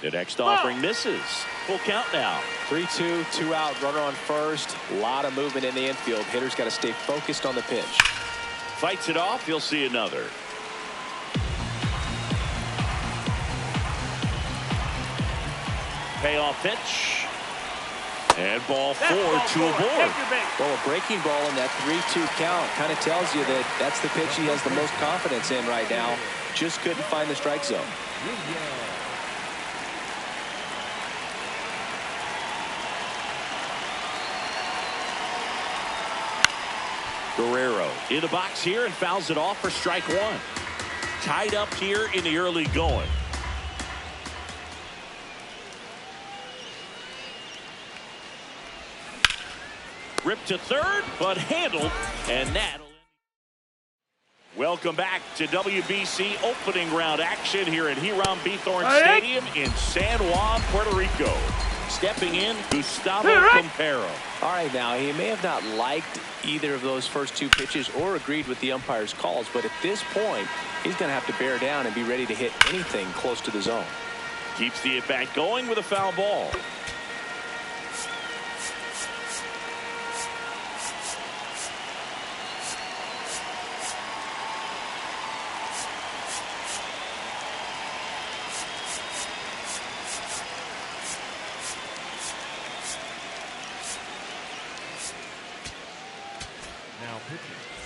The next offering misses. Full count now. 3-2, 2 out, runner on first. A lot of movement in the infield. Hitter's got to stay focused on the pitch. Fights it off. You'll see another. Payoff pitch. And ball 4, 2 aboard. Well, a breaking ball in that 3-2 count kind of tells you that that's the pitch he has the most confidence in right now. Just couldn't find the strike zone. Guerrero in the box here and fouls it off for strike 1. Tied up here in the early going. Ripped to third, but handled, and that'll end. Welcome back to WBC opening round action here at Hiram Bithorn Stadium in San Juan, Puerto Rico. Stepping in, Gustavo Compero. All right, now, he may have not liked either of those first 2 pitches or agreed with the umpire's calls, but at this point, he's going to have to bear down and be ready to hit anything close to the zone. Keeps the at-bat going with a foul ball.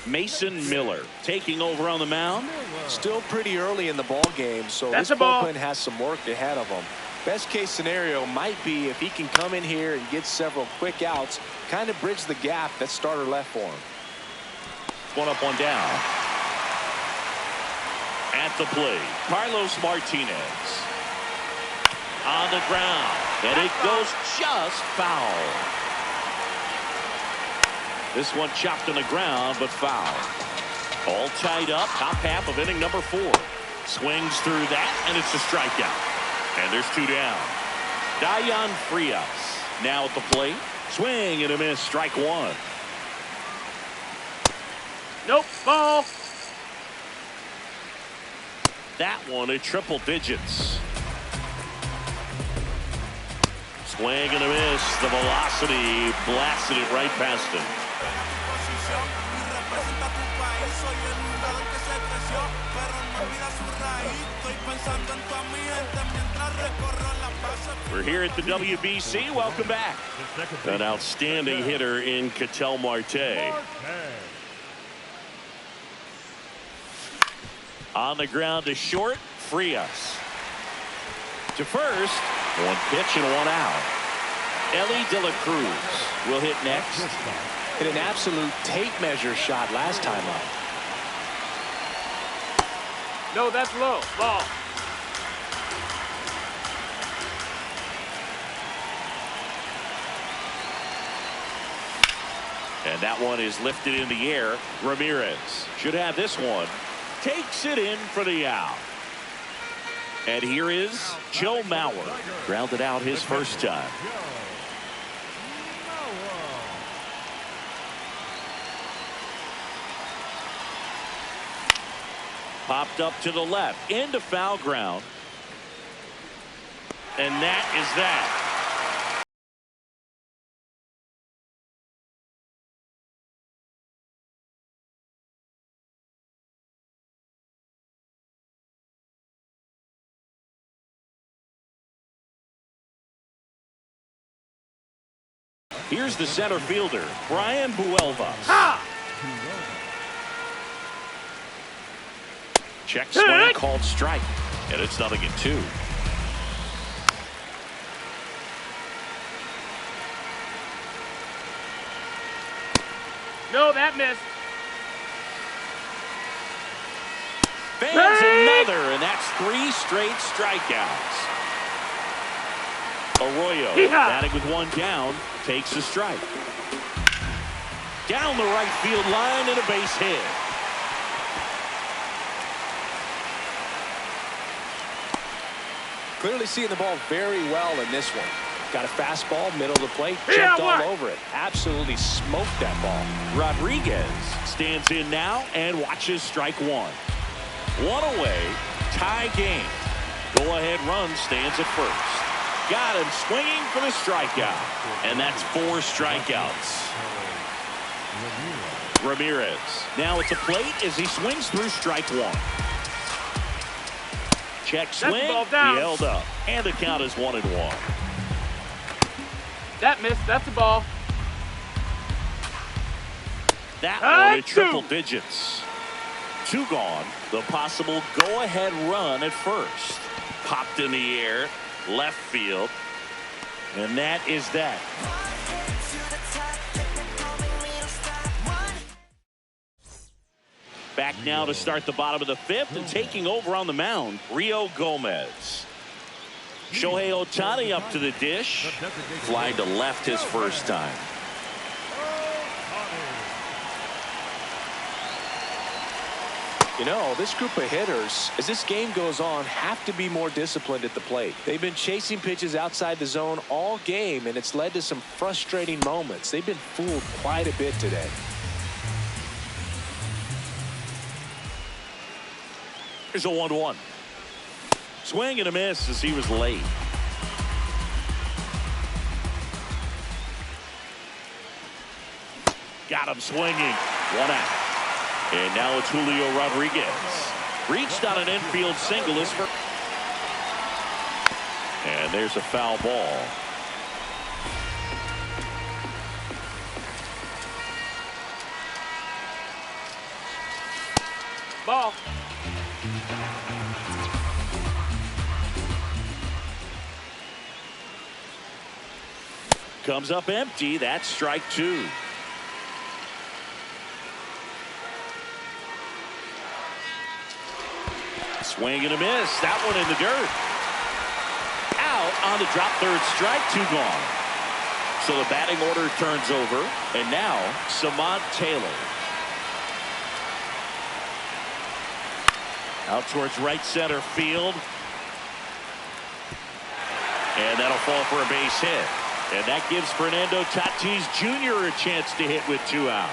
Mason Miller taking over on the mound. Still pretty early in the ball game, so this bullpen has some work ahead of him. Best case scenario might be if he can come in here and get several quick outs, kind of bridge the gap that starter left for him. One up, one down. At the plate, Carlos Martinez. On the ground, and it goes just foul. This one chopped on the ground, but foul. All tied up, top half of inning number 4. Swings through that, and it's a strikeout. And there's 2 down. Dayan Frias now at the plate. Swing and a miss, strike 1. Nope, ball. That one at triple digits. Swing and a miss. The velocity blasted it right past him. We're here at the WBC. Welcome back. An outstanding hitter in Ketel Marte. On the ground to short. Frias. To first. One pitch and one out. Ellie De La Cruz will hit next. Hit an absolute tape measure shot last time up. No, that's low. Ball. And that one is lifted in the air. Ramirez should have this one. Takes it in for the out. And here is Joe Mauer. Grounded out his first time. Popped up to the left. Into foul ground. And that is that. Here's the center fielder, Brian Buelvas. Ha! Check swing called strike. And it's 0-2. No, that missed. Fans another, and that's 3 straight strikeouts. Arroyo batting with one down, takes a strike. Down the right field line and a base hit. Clearly seeing the ball very well in this one. Got a fastball, middle of the plate, jumped all over it. Absolutely smoked that ball. Rodriguez stands in now and watches strike one. One away, tie game. Go-ahead run stands at first. Got him swinging for the strikeout. And that's 4 strikeouts. Ramirez now at the plate as he swings through strike one. Check swing. He held up. And the count is 1-1. That missed. That's a ball. That one at triple digits. 2 gone. The possible go-ahead run at first. Popped in the air. Left field. And that is that. Back now to start the bottom of the 5th and taking over on the mound, Rio Gomez. Shohei Ohtani up to the dish. Flying to left his first time. You know, this group of hitters, as this game goes on, have to be more disciplined at the plate. They've been chasing pitches outside the zone all game, and it's led to some frustrating moments. They've been fooled quite a bit today. Here's a 1-1. Swing and a miss as he was late. Got him swinging. 1 out. And now it's Julio Rodriguez. Reached on an infield single. And there's a foul ball. Ball. Comes up empty. That's strike 2. Swing and a miss. That one in the dirt. Out on the drop, third strike, 2 gone. So the batting order turns over. And now Samad Taylor. Out towards right center field. And that'll fall for a base hit. And that gives Fernando Tatis Jr. a chance to hit with 2 out.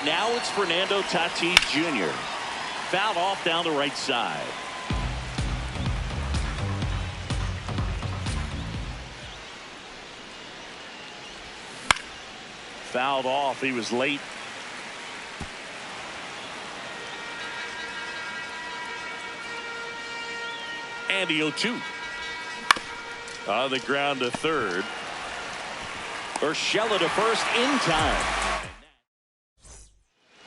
Now it's Fernando Tatis Jr. Fouled off down the right side. Fouled off. He was late. And the 0-2. On the ground to third. Urshela to first in time.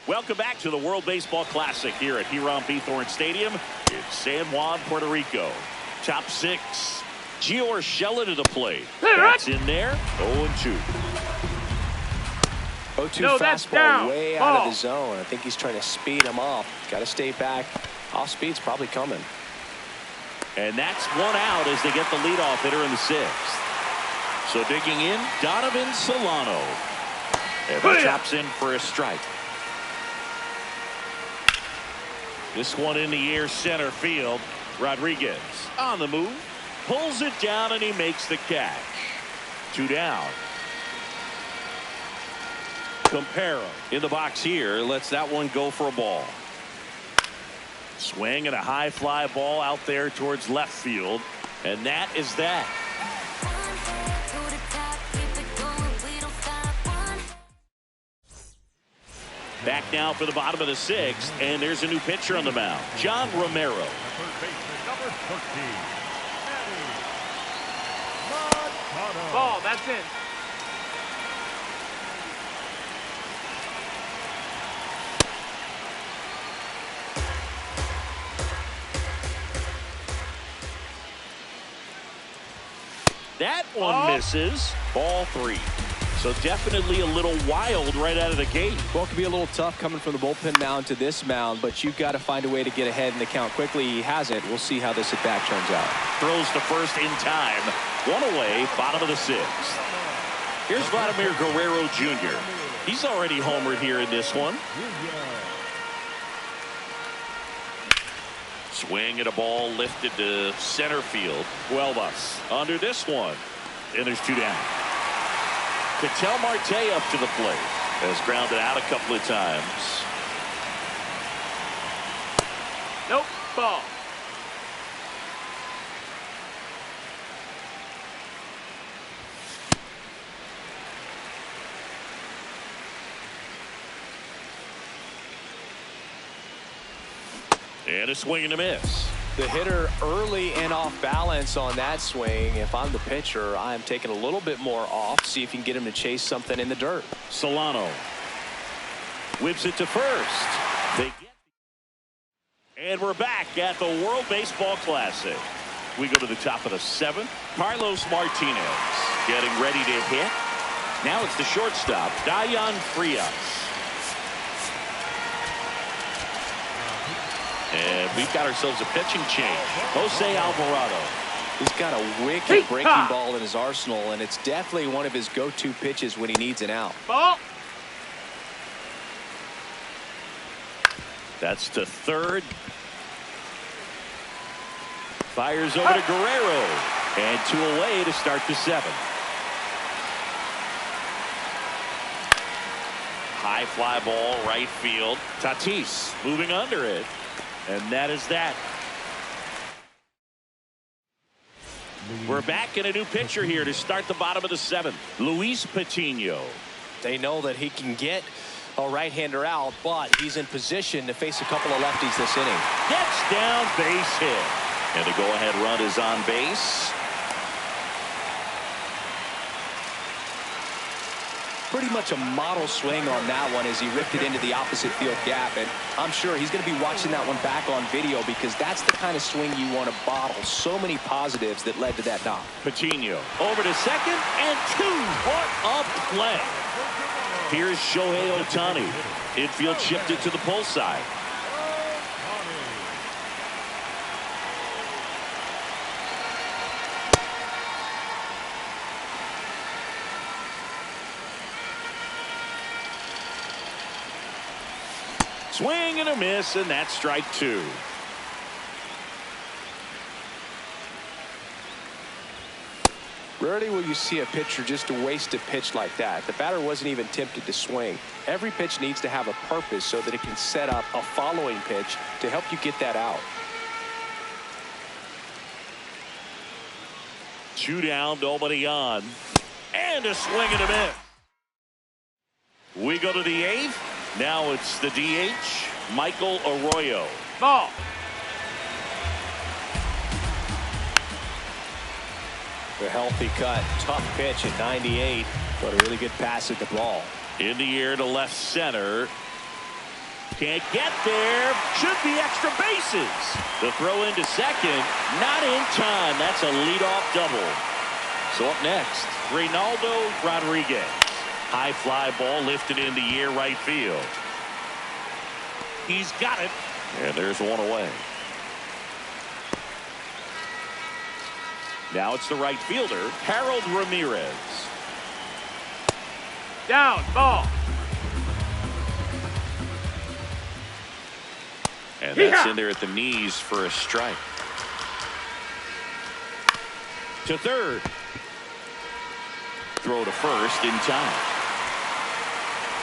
Welcome back to the World Baseball Classic here at Hiram-Bithorn Stadium in San Juan, Puerto Rico. Top 6. Gio Urshela to the plate. That's in there. 0-2. 0-2 No, that's fastball down. way Ball. out of the zone. I think he's trying to speed him up. Got to stay back. Off speed's probably coming. And that's one out as they get the leadoff hitter in the 6th. So digging in, Donovan Solano. And that chops in for a strike. This one in the air center field. Rodriguez on the move. Pulls it down and he makes the catch. 2 down. Comparo in the box here. Lets that one go for a ball. Swing and a high fly ball out there towards left field. And that is that. Back now for the bottom of the 6th, and there's a new pitcher on the mound, John Romero. Third baseman, number 13. Ball, that's in. That one misses. Ball 3. So definitely a little wild right out of the gate. Well, it can be a little tough coming from the bullpen mound to this mound, but you've got to find a way to get ahead in the count quickly. He hasn't. We'll see how this at-bat turns out. Throws to first in time. 1 away, bottom of the 6th. Here's Vladimir Guerrero Jr. He's already homered here in this one. Swing and a ball lifted to center field. Huelvas under this one. And there's 2 down. Ketel Marte up to the plate. Has grounded out a couple of times. Nope. Ball. And a swing and a miss. The hitter early and off balance on that swing. If I'm the pitcher, I'm taking a little bit more off. See if you can get him to chase something in the dirt. Solano whips it to first. And we're back at the World Baseball Classic. We go to the top of the 7th. Carlos Martinez getting ready to hit. Now it's the shortstop, Dayan Frias. And we've got ourselves a pitching change. Jose Alvarado. He's got a wicked breaking ball in his arsenal, and it's definitely one of his go-to pitches when he needs an out. Ball. That's to third. Fires over to Guerrero. And 2 away to start the 7th. High fly ball, right field. Tatis moving under it. And that is that. We're back in a new pitcher here to start the bottom of the 7th. Luis Patino. They know that he can get a right-hander out, but he's in position to face a couple of lefties this inning. Gets down, base hit. And the go-ahead run is on base. Pretty much a model swing on that one as he ripped it into the opposite field gap, and I'm sure he's going to be watching that one back on video because that's the kind of swing you want to bottle. So many positives that led to that knock. Patino over to second and 2. What a play. Here's Shohei Ohtani. Infield shifted to the pull side. Swing and a miss, and that's strike 2. Rarely will you see a pitcher just waste a pitch like that. The batter wasn't even tempted to swing. Every pitch needs to have a purpose so that it can set up a following pitch to help you get that out. 2 down, nobody on. And a swing and a miss. We go to the 8th. Now it's the DH, Michael Arroyo. Ball. A healthy cut. Tough pitch at 98, but a really good pass at the ball. In the air to left center. Can't get there. Should be extra bases. The throw into second. Not in time. That's a leadoff double. So up next, Reynaldo Rodriguez. High fly ball lifted in the air right field. He's got it. And there's one away. Now it's the right fielder, Harold Ramirez. Down, ball. And that's in there at the knees for a strike. To third. Throw to first in time.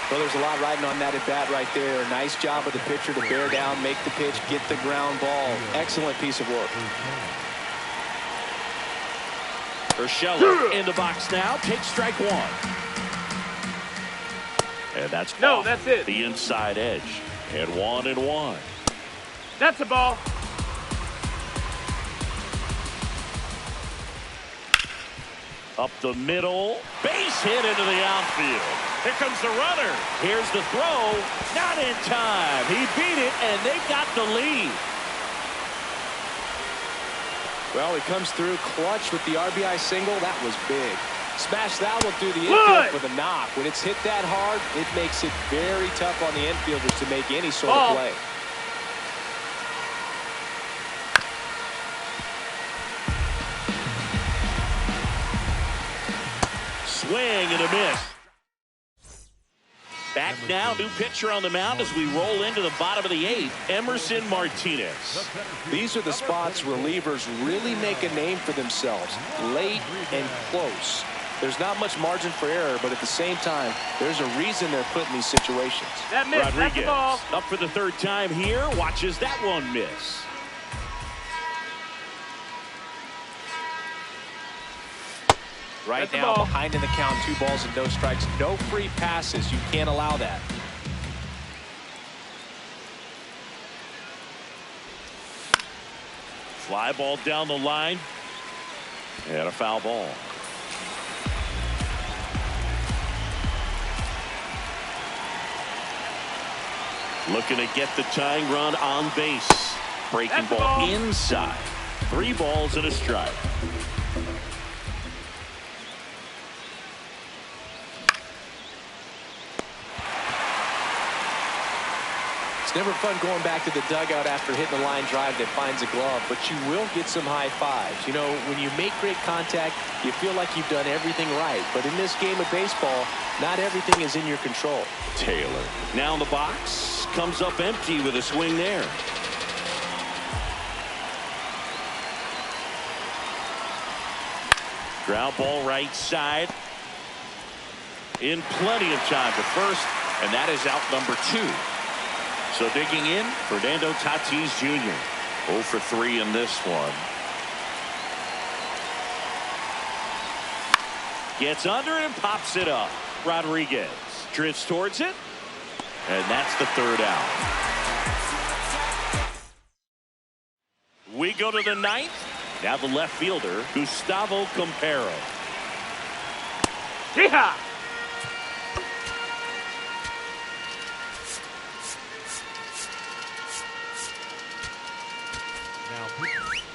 Well, there's a lot riding on that at bat right there. Nice job of the pitcher to bear down, make the pitch, get the ground ball. Excellent piece of work. Urshela in the box now. Takes strike one. And that's no, that's it. The inside edge. And 1-1. That's a ball. Up the middle. Base hit into the outfield. Here comes the runner. Here's the throw. Not in time. He beat it, and they got the lead. Well, he comes through clutch with the RBI single. That was big. Smash that will do the infield for the knock. When it's hit that hard, it makes it very tough on the infielders to make any sort of play. Swing and a miss. Back now, new pitcher on the mound as we roll into the bottom of the eighth, Emerson Martinez. These are the spots relievers really make a name for themselves, late and close. There's not much margin for error, but at the same time, there's a reason they're put in these situations. That miss, Rodriguez, that's the ball. up for the third time here, watches that one miss. Right now, behind in the count, 2 balls and no strikes. No free passes. You can't allow that. Fly ball down the line. And a foul ball. Looking to get the tying run on base. Breaking ball inside. 3 balls and a strike. It's never fun going back to the dugout after hitting a line drive that finds a glove, but you will get some high fives. You know, when you make great contact, you feel like you've done everything right. But in this game of baseball, not everything is in your control. Taylor now in the box, comes up empty with a swing there. Ground ball right side. In plenty of time to first, and that is out number 2. So digging in, Fernando Tatis Jr. 0 for 3 in this one. Gets under it and pops it up. Rodriguez drifts towards it. And that's the 3rd out. We go to the 9th. Now the left fielder, Gustavo Compero. Yeehaw!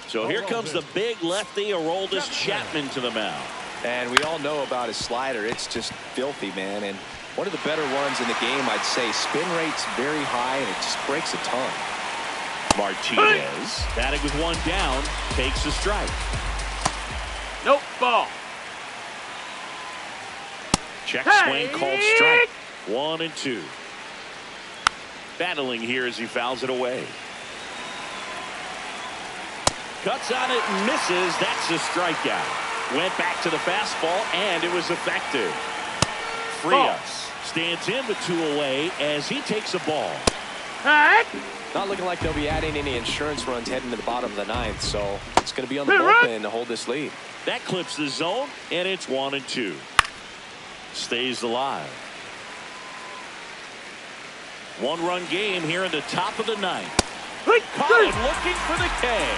So here comes the big lefty, Aroldis Chapman, to the mound. And we all know about his slider. It's just filthy, man. And one of the better ones in the game, I'd say. Spin rate's very high, and it just breaks a ton. Martinez, batting with 1 down, takes a strike. Nope, ball. Check swing, called strike. 1-2. Battling here as he fouls it away. Cuts on it and misses. That's a strikeout. Went back to the fastball, and it was effective. Frias stands in with 2 away as he takes a ball. Not looking like they'll be adding any insurance runs heading to the bottom of the 9th, so it's going to be on the bullpen to hold this lead. That clips the zone, and it's 1-2. Stays alive. 1-run game here in the top of the 9th. Collin looking for the K.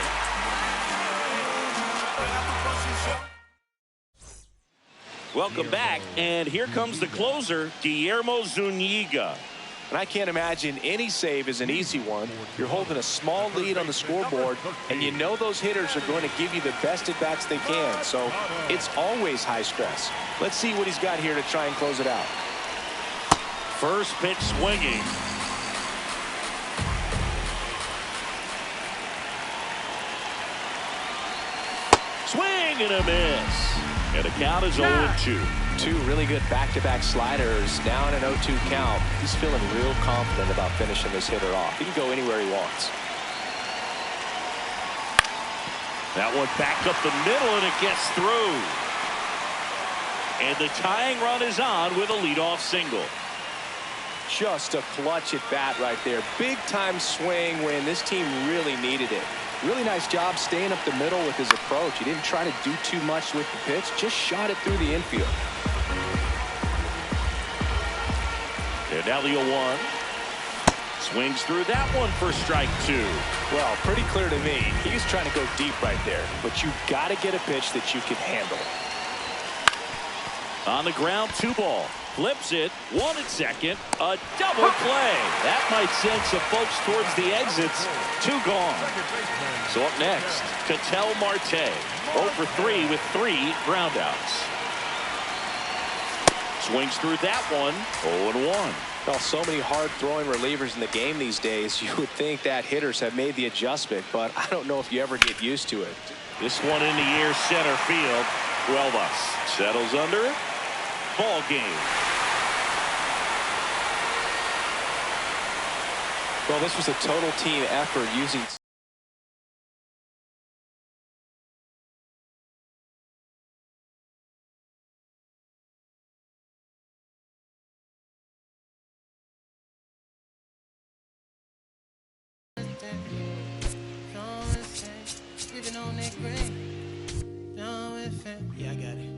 Welcome back, and here comes the closer, Guillermo Zuniga. And I can't imagine any save is an easy one. You're holding a small lead on the scoreboard, and you know those hitters are going to give you the best at-bats they can, so it's always high stress. Let's see what he's got here to try and close it out. First pitch swinging. Swing and a miss. And the count is 0-2. Two really good back-to-back sliders, down an 0-2 count. He's feeling real confident about finishing this hitter off. He can go anywhere he wants. That one back up the middle, and it gets through. And the tying run is on with a leadoff single. Just a clutch at bat right there. Big time swing when this team really needed it. Really nice job staying up the middle with his approach. He didn't try to do too much with the pitch, just shot it through the infield. And now the 0-1. Swings through that one for strike two. Well, pretty clear to me. He's trying to go deep right there, but you've got to get a pitch that you can handle. On the ground, 2 ball. Flips it, 1 at second, a double play. That might send some folks towards the exits. 2 gone. So up next, Ketel Marte, 0 for 3 with 3 groundouts. Swings through that one, 0-1. Well, so many hard-throwing relievers in the game these days. You would think that hitters have made the adjustment, but I don't know if you ever get used to it. This one in the air, center field. Cuevas settles under it. Ball game. Well, this was a total team effort using yeah, I got it.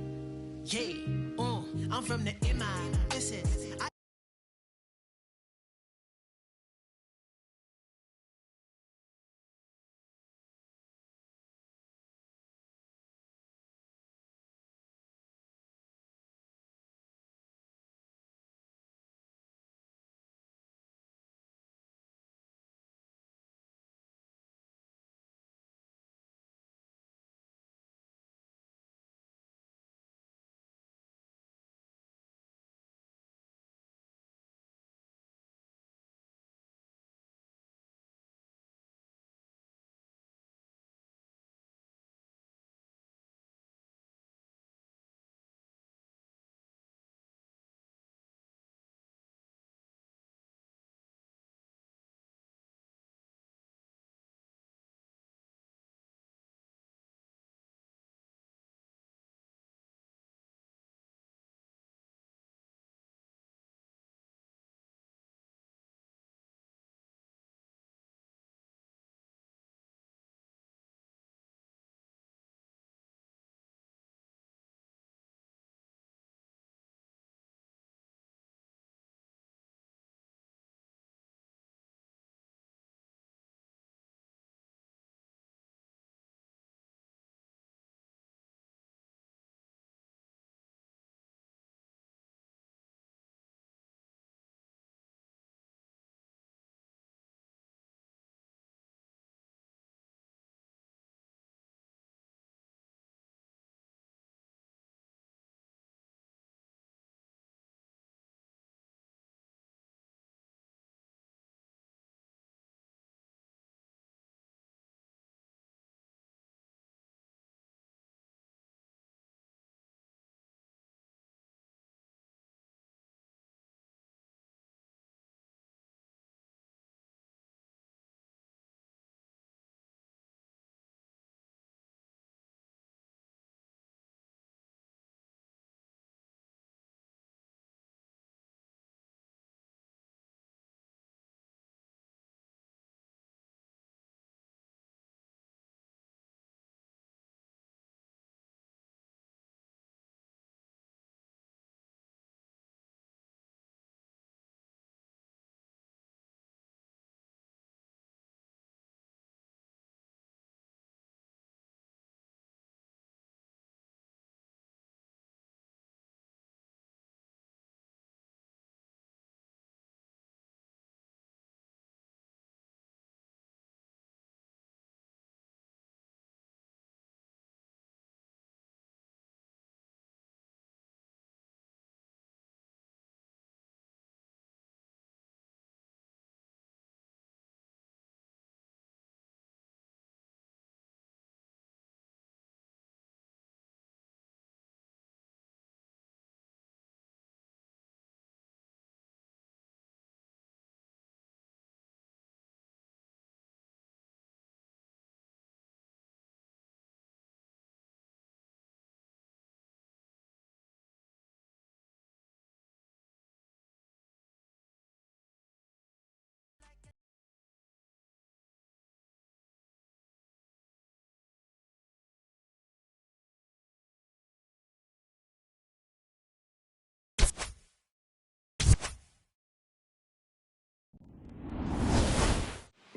Yeah, I'm from the MI. Listen,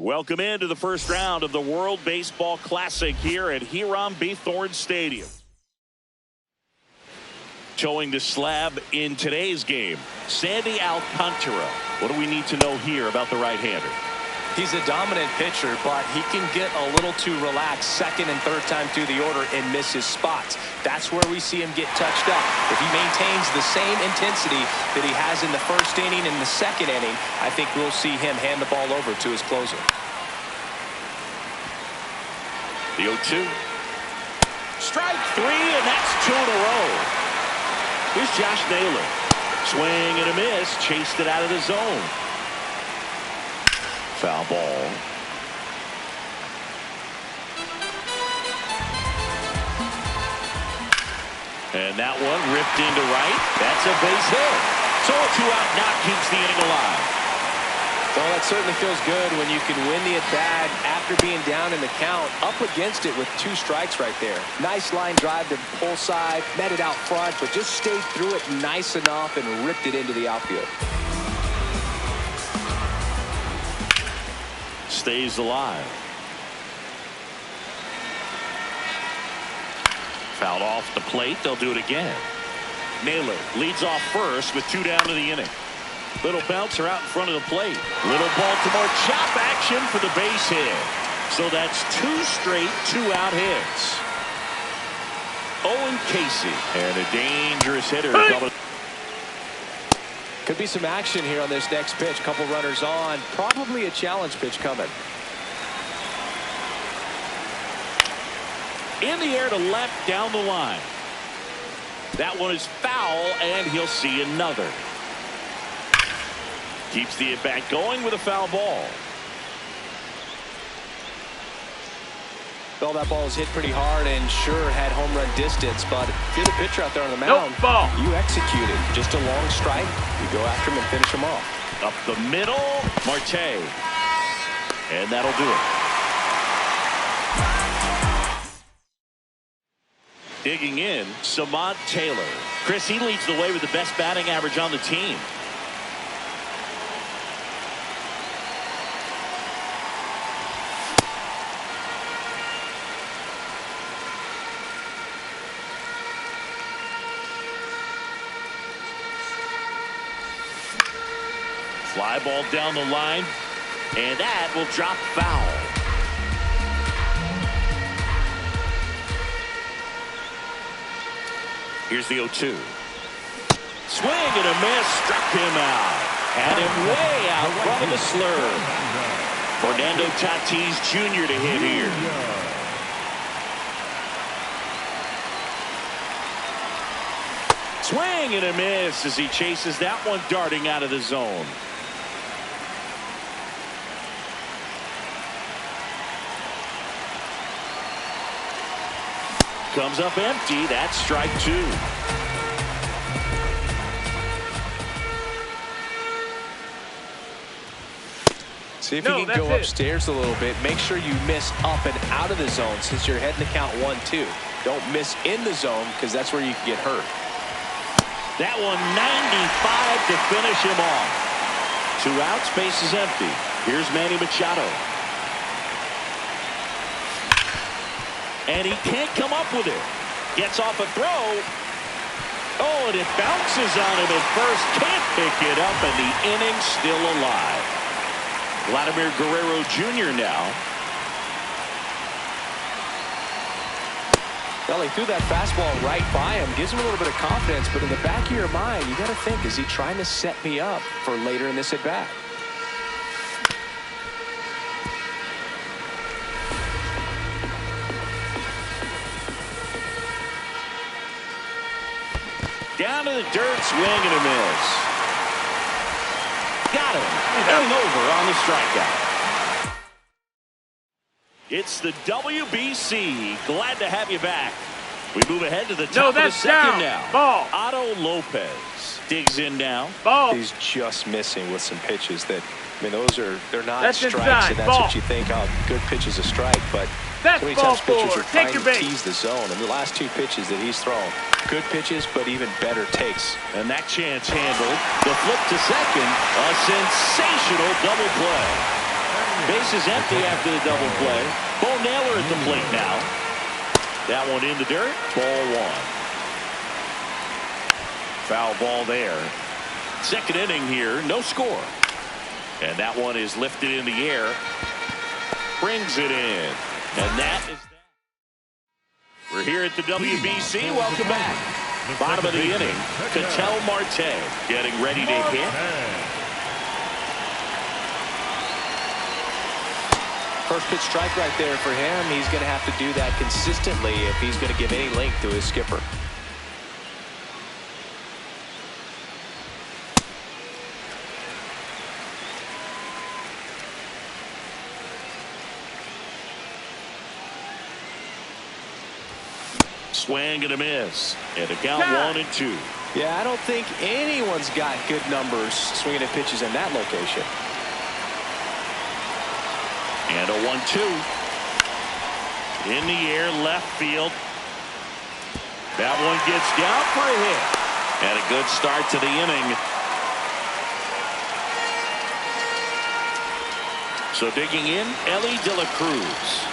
Welcome into the first round of the World Baseball Classic here at Hiram-B-Thorne Stadium. Showing the slab in today's game, Sandy Alcantara. What do we need to know here about the right-hander? He's a dominant pitcher, but he can get a little too relaxed second and third time through the order and miss his spots. That's where we see him get touched up. If he maintains the same intensity that he has in the first inning and the second inning, I think we'll see him hand the ball over to his closer. The 0-2. Strike three, and that's two in a row. Here's Josh Naylor. Swing and a miss. Chased it out of the zone. Foul ball. And that one ripped into right. That's a base hit. So a two-out knock keeps the inning alive. Well, that certainly feels good when you can win the at-bat after being down in the count, up against it with 2 strikes right there. Nice line drive to pull side, met it out front, but just stayed through it nice enough and ripped it into the outfield. Stays alive. Fouled off the plate. They'll do it again. Naylor leads off first with 2 down to the inning. Little bouncer out in front of the plate. Little Baltimore chop action for the base hit. So that's 2 straight 2-out hits. Owen Casey and a dangerous hitter. Could be some action here on this next pitch. Couple runners on. Probably a challenge pitch coming. In the air to left down the line. That one is foul, and he'll see another. Keeps the at-bat going with a foul ball. Well, that ball was hit pretty hard and sure had home run distance, but if you're the pitcher out there on the mound, Nope, ball. You executed. Just a long strike. You go after him and finish him off. Up the middle, Marte. And that'll do it. Digging in, Samad Taylor. Chris, he leads the way with the best batting average on the team. Fly ball down the line, and that will drop foul. Here's the 0-2. Swing and a miss, struck him out. Had him way out front of the slurve. Fernando Tatis Jr. to hit here. Swing and a miss as he chases that one darting out of the zone. Comes up empty. That's strike 2. See if you can go upstairs a little bit. Make sure you miss up and out of the zone since you're heading to count 1-2. Don't miss in the zone because that's where you can get hurt. That one 95 to finish him off. 2 outs, base is empty. Here's Manny Machado. And he can't come up with it. Gets off a throw. Oh, and it bounces on him at first. Can't pick it up, and the inning's still alive. Vladimir Guerrero Jr. now. Well, he threw that fastball right by him. Gives him a little bit of confidence, but in the back of your mind, you got to think, is he trying to set me up for later in this at-bat? Down to the dirt, swing and a miss. Got him. Going over on the strikeout. It's the WBC. Glad to have you back. We move ahead to the top of the second now. Ball. Otto Lopez digs in now. Ball. He's just missing with some pitches that, I mean, they're not That's strikes, inside. and that's Ball. what you think, oh, good pitch is a strike, but That's so many ball times pitchers 4. are trying Take your to base. tease the zone, and the last 2 pitches that he's thrown, good pitches, but even better takes. And that chance handled. The flip to second. A sensational double play. Base is empty after the double play. Bo Naylor at the plate now. That one in the dirt. Ball one. Foul ball there. Second inning here. No score. And that one is lifted in the air. Brings it in. And that is that. We're here at the WBC. Welcome back. Bottom of the inning. Ketel Marte getting ready to hit. First pitch strike right there for him. He's going to have to do that consistently if he's going to give any length to his skipper. Swing and a miss. And a count 1-2. Yeah, I don't think anyone's got good numbers swinging at pitches in that location. And a 1-2. In the air, left field. That one gets down for a hit. And a good start to the inning. So digging in, Ellie De La Cruz.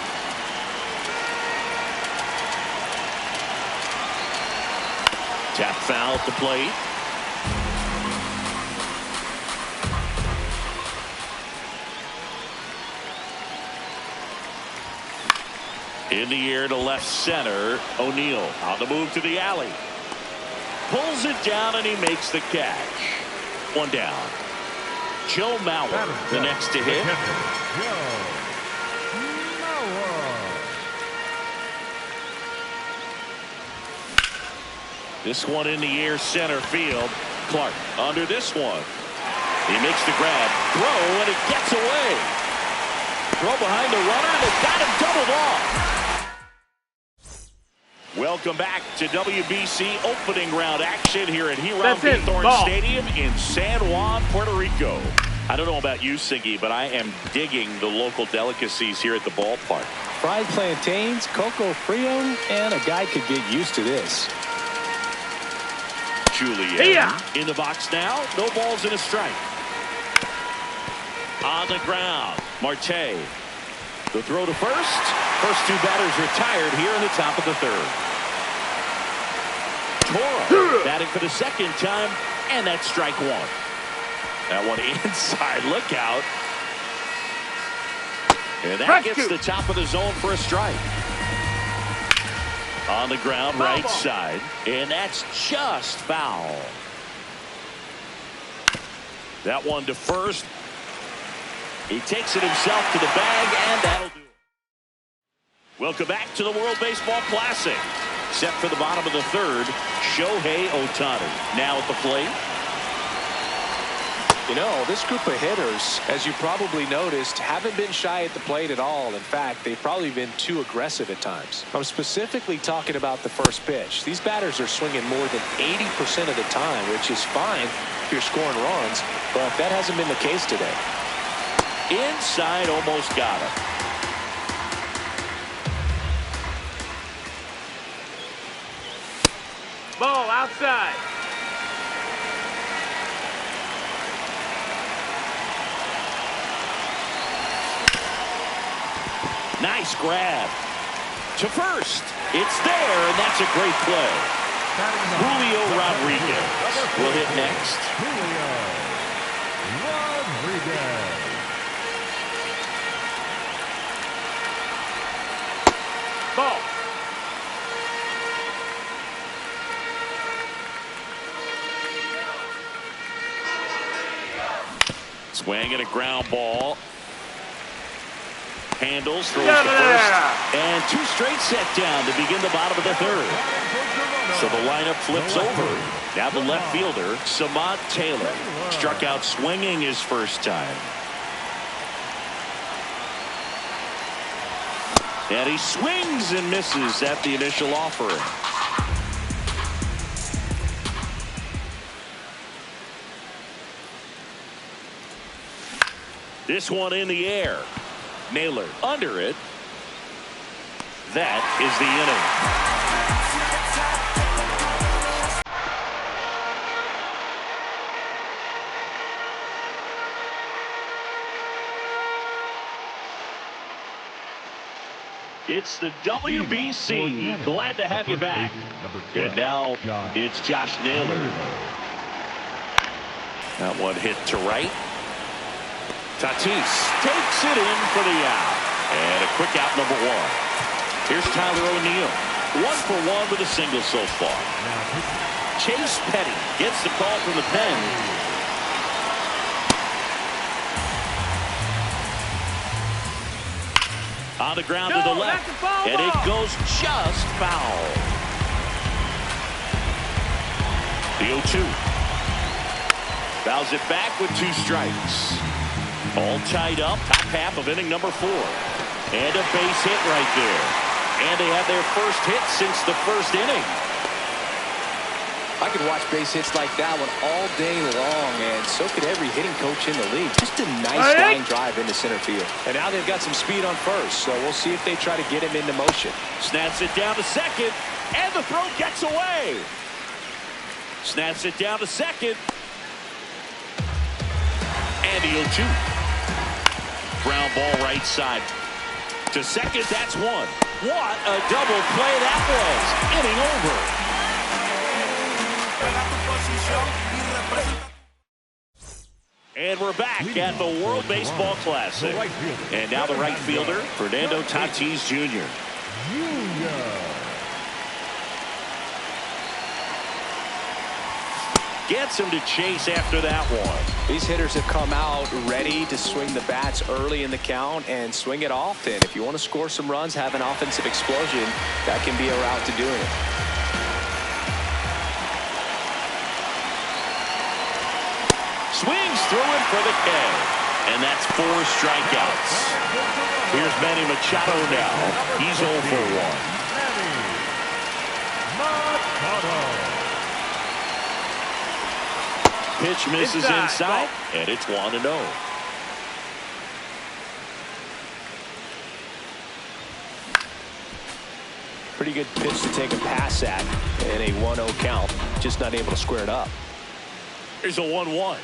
Tap foul at the plate. In the air to left center. O'Neill on the move to the alley. Pulls it down and he makes the catch. One down. Joe Mauer, the next to hit. This one in the air, center field. Clark under this one. He makes the grab. Throw, and it gets away. Throw behind the runner, and it got him doubled off. Welcome back to WBC opening round action here at Thorne Stadium in San Juan, Puerto Rico. I don't know about you, Siggy, but I am digging the local delicacies here at the ballpark. Fried plantains, coco frio, and a guy could get used to this. Julian in the box now. No balls and a strike. On the ground, Marte. The throw to first. First two batters retired here in the top of the third. Toro batting for the second time, and that's strike one. That one inside, look out. And that gets the top of the zone for a strike. On the ground, right side, and that's just foul. That one to first. He takes it himself to the bag, and that'll do it. Welcome back to the World Baseball Classic. Set for the bottom of the third, Shohei Ohtani now at the plate. You know, this group of hitters, as you probably noticed, haven't been shy at the plate at all. In fact, they've probably been too aggressive at times. I'm specifically talking about the first pitch. These batters are swinging more than 80% of the time, which is fine if you're scoring runs, but that hasn't been the case today. Inside, almost got him. Ball outside. Nice grab. To first. It's there, and that's a great play. Julio Rodriguez will hit next. Julio Rodriguez. Ball. Swing and a ground ball. Handles, throws to first, and two straight set down to begin the bottom of the third. So the lineup flips over. Now the left fielder, Samad Taylor, struck out swinging his first time. And he swings and misses at the initial offering. This one in the air. Naylor under it. That is the inning. It's the WBC. Glad to have you back. And now it's Josh Naylor. That one hit to right. Tatis takes it in for the out. And a quick out, number one. Here's Tyler O'Neill. 1-for-1 with a single so far. Chase Petty gets the call from the pen. On the ground to the left. And it goes just foul. The 0-2. Fouls it back with 2 strikes. All tied up. Top half of inning number 4. And a base hit right there. And they have their first hit since the first inning. I could watch base hits like that one all day long, and so could every hitting coach in the league. Just a nice line drive into center field. And now they've got some speed on first, so we'll see if they try to get him into motion. Snaps it down to second, and the throw gets away. Snaps it down to second. And the 0-2. Ground ball right side. To second, that's one. What a double play that was. Inning over. And we're back at the World Baseball Classic. And now the right fielder, Fernando Tatis Jr. Gets him to chase after that one. These hitters have come out ready to swing the bats early in the count and swing it often. If you want to score some runs, have an offensive explosion, that can be a route to doing it. Swings through it for the K. And that's 4 strikeouts. Here's Manny Machado now. He's 0 for 1. Pitch misses inside, and it's 1-0. Pretty good pitch to take a pass at in a 1-0 count. Just not able to square it up. Here's a 1-1.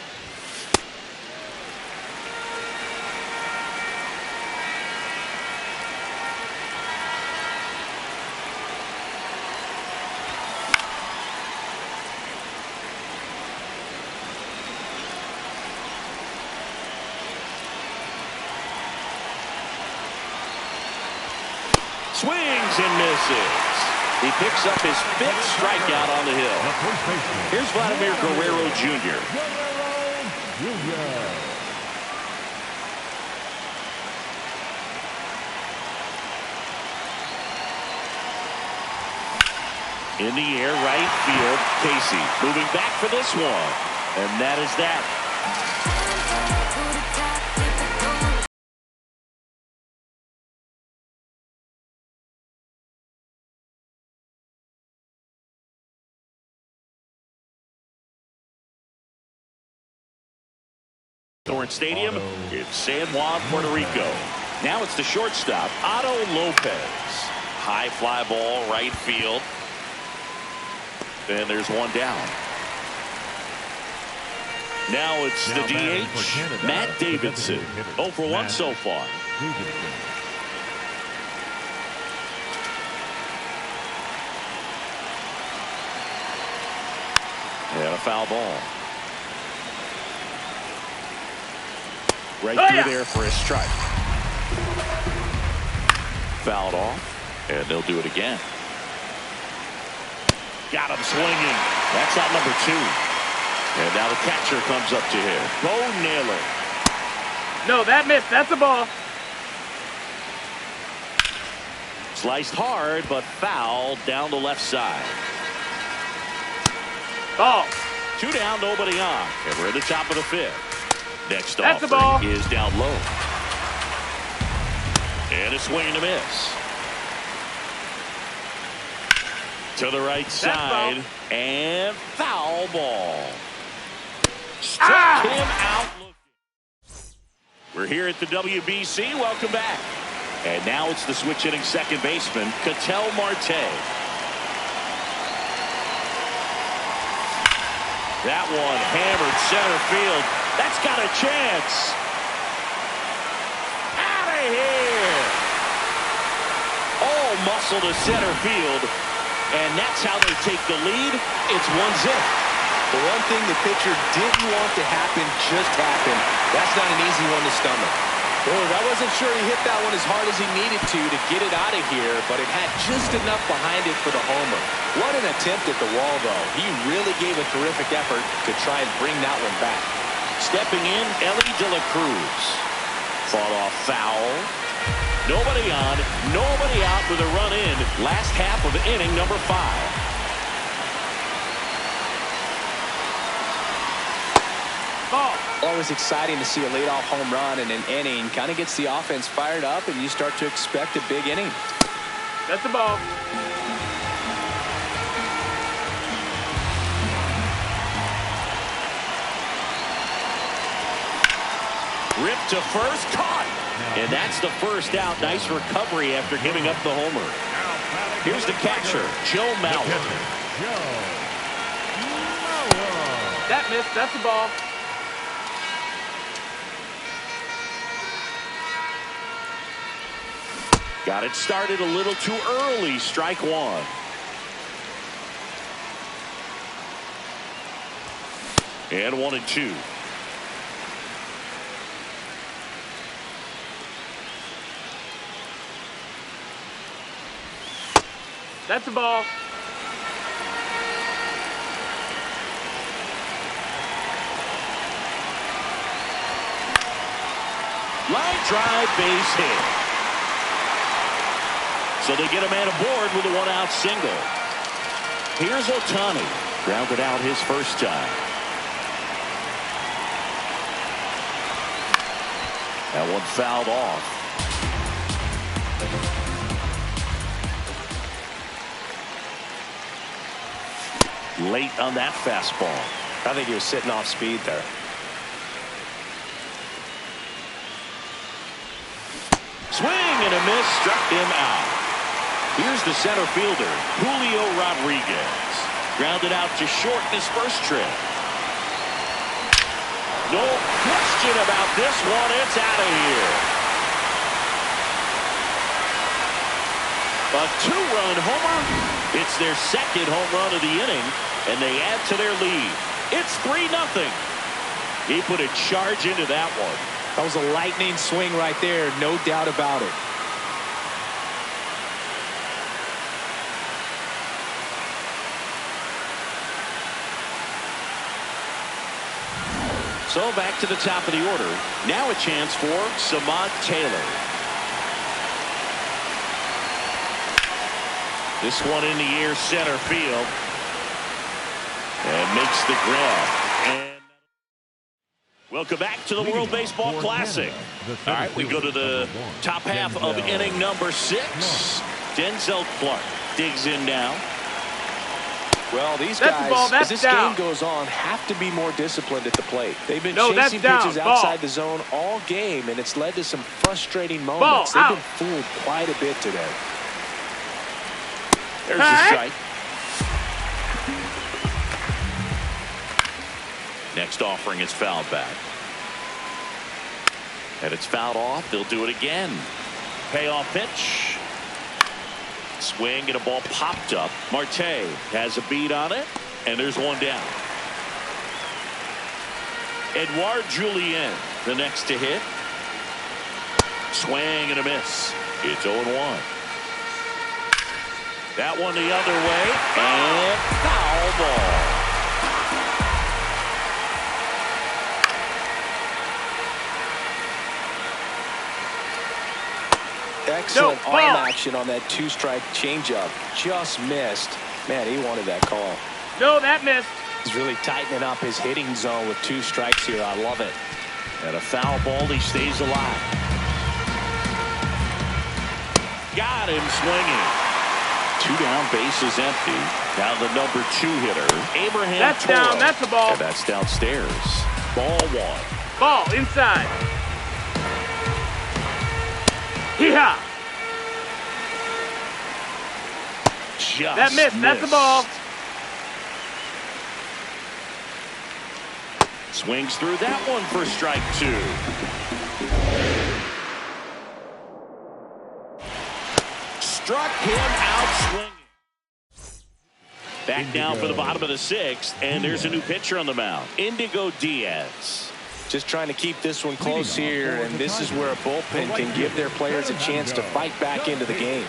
Swings and misses. He picks up his 5th strikeout on the hill. Here's Vladimir Guerrero Jr. In the air, right field. Casey moving back for this one. And that is that. Thorne Stadium in San Juan, Puerto Rico. Now it's the shortstop, Otto Lopez. High fly ball, right field. And there's one down. Now it's the DH, Matt Davidson. 0 for 1 so far. And a foul ball. Right through there for a strike. Fouled off, and they'll do it again. Got him swinging. That's out number 2. And now the catcher comes up to him. Bo Naylor. No, that missed. That's a ball. Sliced hard, but fouled down the left side. Ball. 2 down, nobody on. And we're at the top of the 5th. Next That's the ball. offering is down low. And a swing and a miss. To the right side. And foul ball. Struck him out. We're here at the WBC. Welcome back. And now it's the switch hitting second baseman, Ketel Marte. That one hammered center field. That's got a chance. Out of here. muscle to center field, and that's how they take the lead. It's 1-0. The one thing the pitcher didn't want to happen just happened. That's not an easy one to stomach. Oh, I wasn't sure he hit that one as hard as he needed to get it out of here, but it had just enough behind it for the homer. What an attempt at the wall, though. He really gave a terrific effort to try and bring that one back. Stepping in, Ellie De La Cruz. Fought off foul. Nobody on, nobody out with a run in. Last half of inning number 5. Always exciting to see a leadoff home run in an inning. Kind of gets the offense fired up, and you start to expect a big inning. That's a ball. Ripped to first, caught. And that's the first out. Nice recovery after giving up the homer. Here's the catcher, Joe Mauer. That missed. That's a ball. Got it started a little too early. Strike 1. And 1-2. That's a ball. Line drive, base hit. So they get a man aboard with a 1-out single. Here's Ohtani. Grounded out his first time. That one fouled off. Late on that fastball. I think he was sitting off speed there. Swing and a miss, struck him out. Here's the center fielder, Julio Rodriguez. Grounded out to short in his first trip. No question about this one. It's out of here. A 2-run homer. It's their second home run of the inning, and they add to their lead. It's 3-0. He put a charge into that one. That was a lightning swing right there, no doubt about it. So back to the top of the order. Now a chance for Samad Taylor. This one in the air, center field. And makes the grab. And welcome back to the World Baseball Classic. All right, we go to the top half of inning number 6. Denzel Clark digs in now. Well, these that's guys, ball, as this down. game goes on, have to be more disciplined at the plate. They've been No, chasing that's pitches down. outside Ball. the zone all game, and it's led to some frustrating moments. They've Out. been fooled quite a bit today. There's the strike. Next offering is fouled back. And it's fouled off. They'll do it again. Payoff pitch. Swing and a ball popped up. Marte has a beat on it, and there's one down. Edouard Julien, the next to hit. Swing and a miss. It's 0-1. That one the other way, and foul ball. Excellent arm action on that 2-strike changeup. Just missed. Man, he wanted that call. No, that missed. He's really tightening up his hitting zone with 2 strikes here. I love it. And a foul ball, he stays alive. Got him swinging. 2 down, bases empty. Now the number 2 hitter, Abraham That's Toro. down. That's a ball. And that's downstairs. Ball 1. Ball inside. Hee-haw. Just That missed. That's a ball. Swings through that one for strike 2. struck him out swinging. Back down for the bottom of the sixth, and there's a new pitcher on the mound, Indigo Diaz. Just trying to keep this one close here, and this is where a bullpen can give their players a chance to fight back into the game.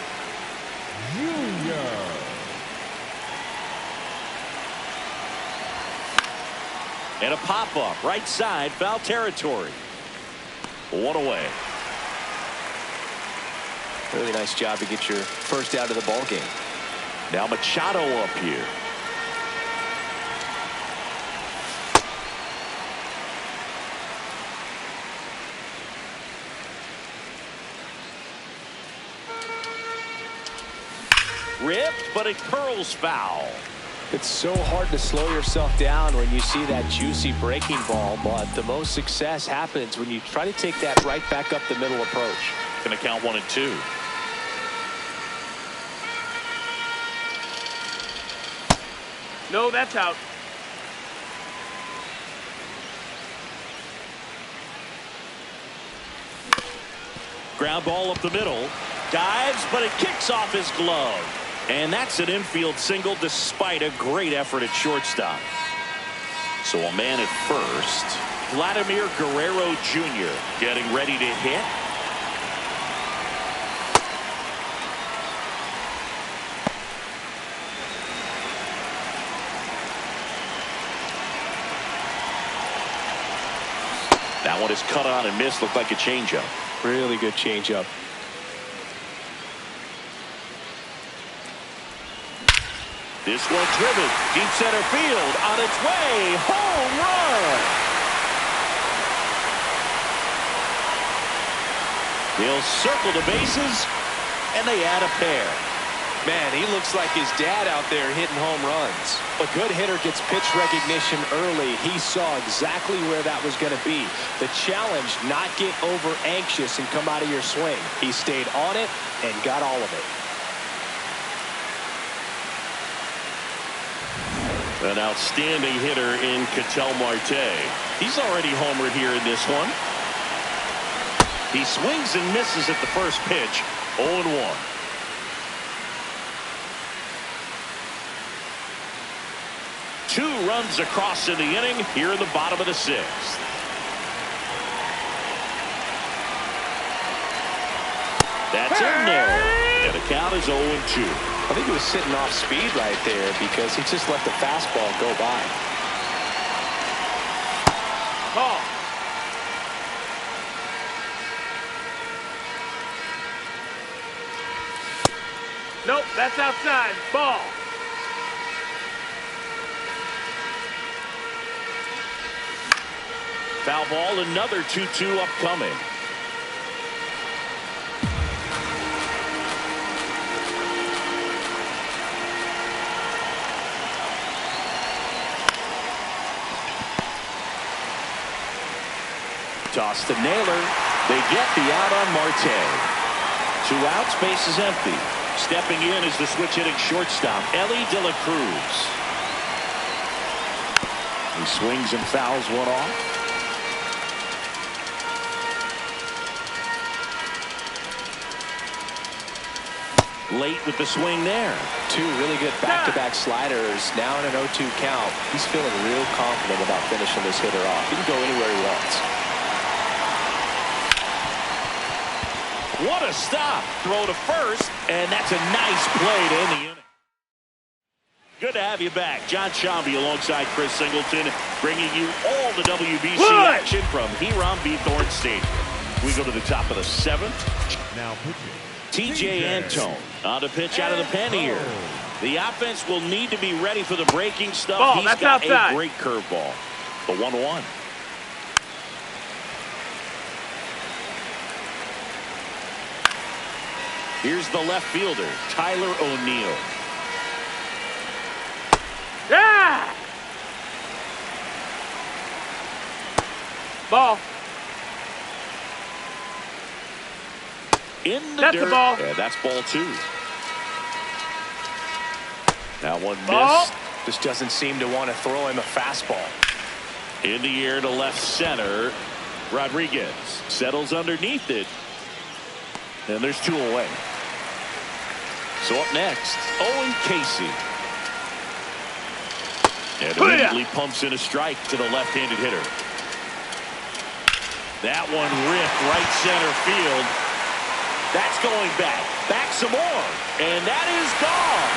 And a pop-up, right side, foul territory. One away. Really nice job to get your first out of the ball game. Now Machado up here. Ripped, but it curls foul. It's so hard to slow yourself down when you see that juicy breaking ball, but the most success happens when you try to take that right back up the middle approach. Going to count 1-2. No, that's out. Ground ball up the middle. Dives, but it kicks off his glove. And that's an infield single despite a great effort at shortstop. So a man at first. Vladimir Guerrero Jr. getting ready to hit. That one is cut on and missed. Looked like a changeup. Really good changeup. This one driven deep center field on its way. Home run. He'll circle the bases, and they add a pair. Man, he looks like his dad out there hitting home runs. A good hitter gets pitch recognition early. He saw exactly where that was going to be. The challenge, not get over anxious and come out of your swing. He stayed on it and got all of it. An outstanding hitter in Ketel Marte. He's already homered here in this one. He swings and misses at the first pitch. 0-1. Two runs across in the inning here in the bottom of the sixth. That's in there. And the count is 0-2. I think he was sitting off speed right there because he just let the fastball go by. Ball. Nope, that's outside. Ball. Foul ball, another 2-2 upcoming. Toss to Naylor. They get the out on Marte. 2 outs, base is empty. Stepping in is the switch hitting shortstop, Ellie De La Cruz. He swings and fouls one off. Late with the swing there. 2 really good back-to-back sliders. Now in an 0-2 count. He's feeling real confident about finishing this hitter off. He can go anywhere he wants. What a stop. Throw to first, and that's a nice play to end the inning. Good to have you back. John Shambi alongside Chris Singleton, bringing you all the WBC action from Hiram B. Thorne Stadium. We go to the top of the 7th. Now pitching. TJ Antone on the pitch out of the pen here. The offense will need to be ready for the breaking stuff. Ball, He's that's got outside. a great curveball. The 1-1. Here's the left fielder, Tyler O'Neill. Yeah! Ball. In the That's dirt. the ball. Yeah, that's ball 2. That one Ball. missed. Just doesn't seem to want to throw him a fastball. In the air to left center. Rodriguez settles underneath it. And there's 2 away. So up next, Owen Casey. And immediately pumps in a strike to the left-handed hitter. That one ripped right center field. That's going back. Back some more. And that is gone.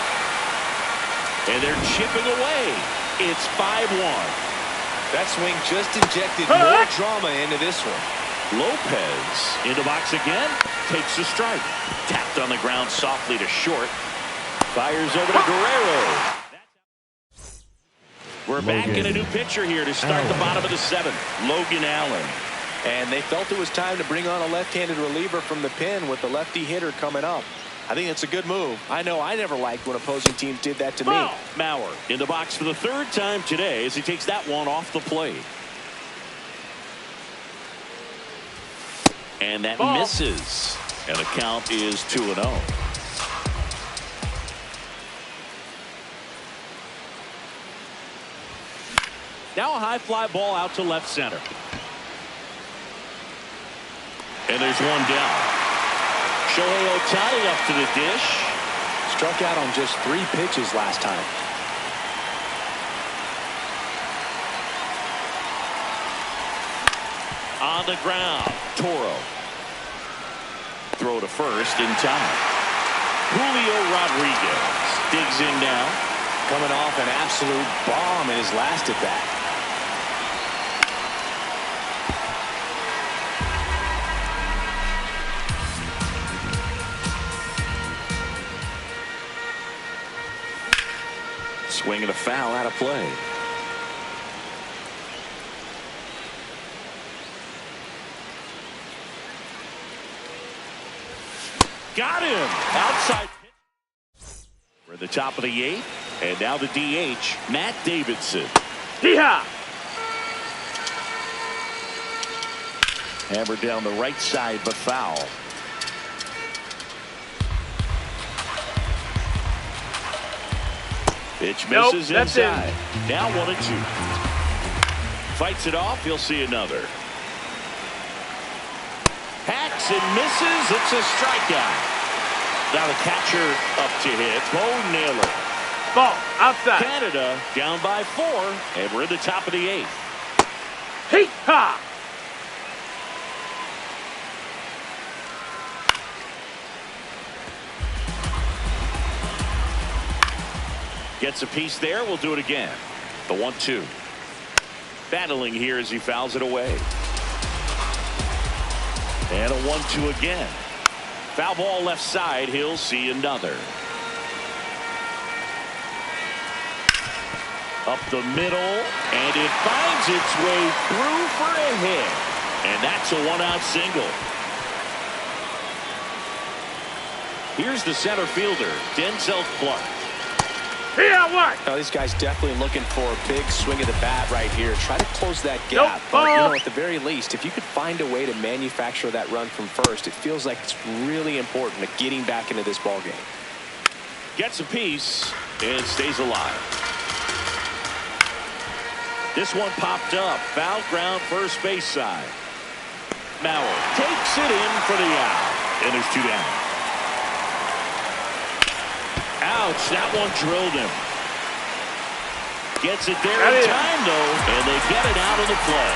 And they're chipping away. It's 5-1. That swing just injected more drama into this one. Lopez in the box again. Takes a strike. Tapped on the ground softly to short. Fires over to Guerrero. We're back in a new pitcher here to start the bottom of the seventh. Logan Allen. And they felt it was time to bring on a left-handed reliever from the pen with the lefty hitter coming up. I think it's a good move. I know I never liked when opposing teams did that to me. Mauer in the box for the third time today as he takes that one off the plate. And that misses. And the count is 2-0. Now a high fly ball out to left center. And there's one down. Shohei Ohtani up to the dish. Struck out on just 3 pitches last time. On the ground, Toro. Throw to first in time. Julio Rodriguez digs in now. Coming off an absolute bomb in his last at bat. Swing and a foul out of play. Got him outside. We're at the top of the 8th, and now the DH, Matt Davidson. Hee-haw! Hammered down the right side, but foul. Pitch misses inside. Now 1-2. Fights it off. He'll see another. Hacks and misses. It's a strikeout. Now the catcher up to hit. Bo Naylor. Ball outside. Canada down by 4, and we're at the top of the 8th. Hee-haw! Gets a piece there. We'll do it again. The 1-2. Battling here as he fouls it away. And a 1-2 again. Foul ball left side. He'll see another. Up the middle. And it finds its way through for a hit. And that's a 1-out single. Here's the center fielder, Denzel Clark. Now, this guy's definitely looking for a big swing of the bat right here. Try to close that gap. But, you know, at the very least, if you could find a way to manufacture that run from first, it feels like it's really important to getting back into this ball game. Gets a piece and stays alive. This one popped up. Foul ground first base side. Mauer takes it in for the out. And there's 2 down. Ouch, that one drilled him. Gets it there in time, though, and they get it out of the play.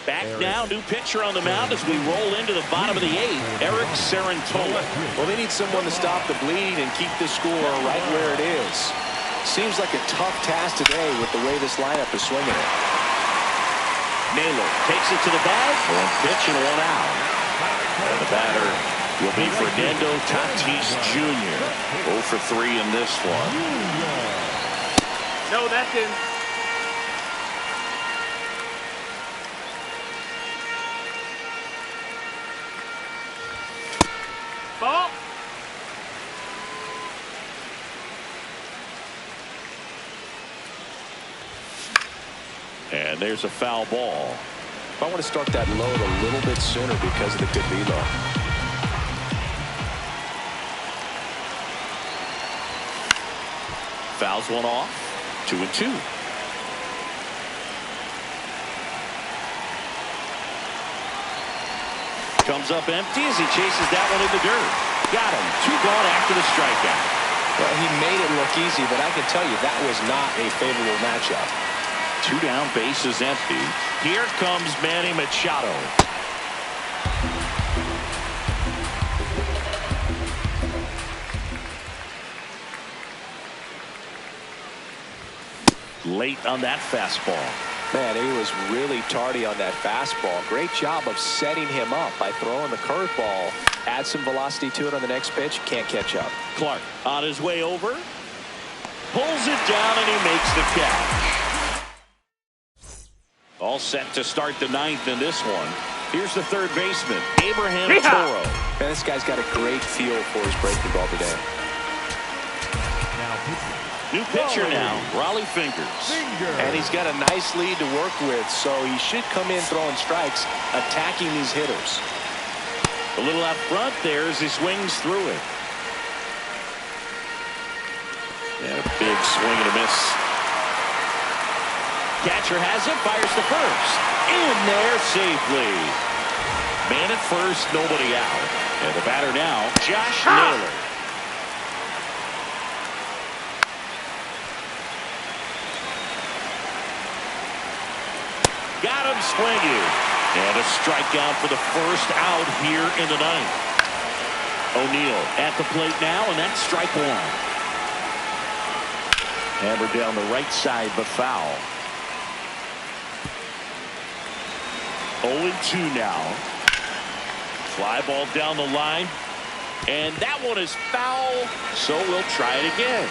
Back now, new pitcher on the mound as we roll into the bottom of the 8th, Eric Sarantola. Well, they need someone to stop the bleed and keep the score right where it is. Seems like a tough task today with the way this lineup is swinging it. Naylor takes it to the bag. One pitch and 1 out. And the batter will be Fernando Tatis Jr. 0 for 3 in this one. No, that's in. Ball. And there's a foul ball. I want to start that load a little bit sooner because of the good velo. Fouls one off. 2-2. Comes up empty as he chases that one in the dirt. Got him. 2 gone after the strikeout. Well, he made it look easy, but I can tell you that was not a favorable matchup. 2 down, bases empty. Here comes Manny Machado. Late on that fastball. Man, he was really tardy on that fastball. Great job of setting him up by throwing the curveball. Add some velocity to it on the next pitch. Can't catch up. Clark on his way over. Pulls it down and he makes the catch. All set to start the 9th in this one. Here's the third baseman, Abraham Toro. Man, this guy's got a great feel for his breaking ball today. New pitcher now, Raleigh Fingers. And he's got a nice lead to work with, so he should come in throwing strikes, attacking these hitters. A little out front there as he swings through it. And a big swing and a miss. Catcher has it, fires the first. In there safely. Man at first, nobody out. And the batter now, Josh Naylor. Got him swinging. And a strikeout for the first out here in the 9th. O'Neill at the plate now, and that's strike 1. Hammered down the right side, but foul. 0-2 now. Fly ball down the line. And that one is foul, so we'll try it again.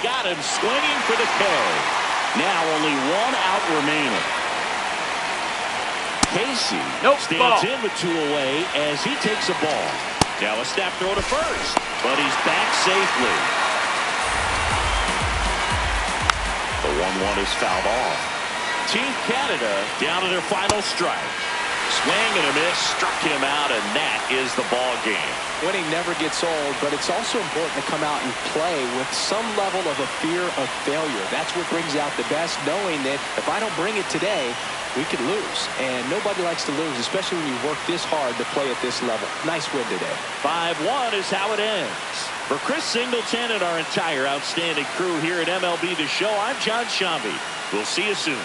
Got him swinging for the K. Now only 1 out remaining. Casey stands in with 2 away as he takes a ball. Now a snap throw to first, but he's back safely. The 1-1 is fouled off. Team Canada down to their final strike. Swing and a miss, struck him out, and that is the ball game. Winning never gets old, but it's also important to come out and play with some level of a fear of failure. That's what brings out the best, knowing that if I don't bring it today, we could lose. And nobody likes to lose, especially when you work this hard to play at this level. Nice win today. 5-1 is how it ends. For Chris Singleton and our entire outstanding crew here at MLB The Show, I'm John Shambi. We'll see you soon.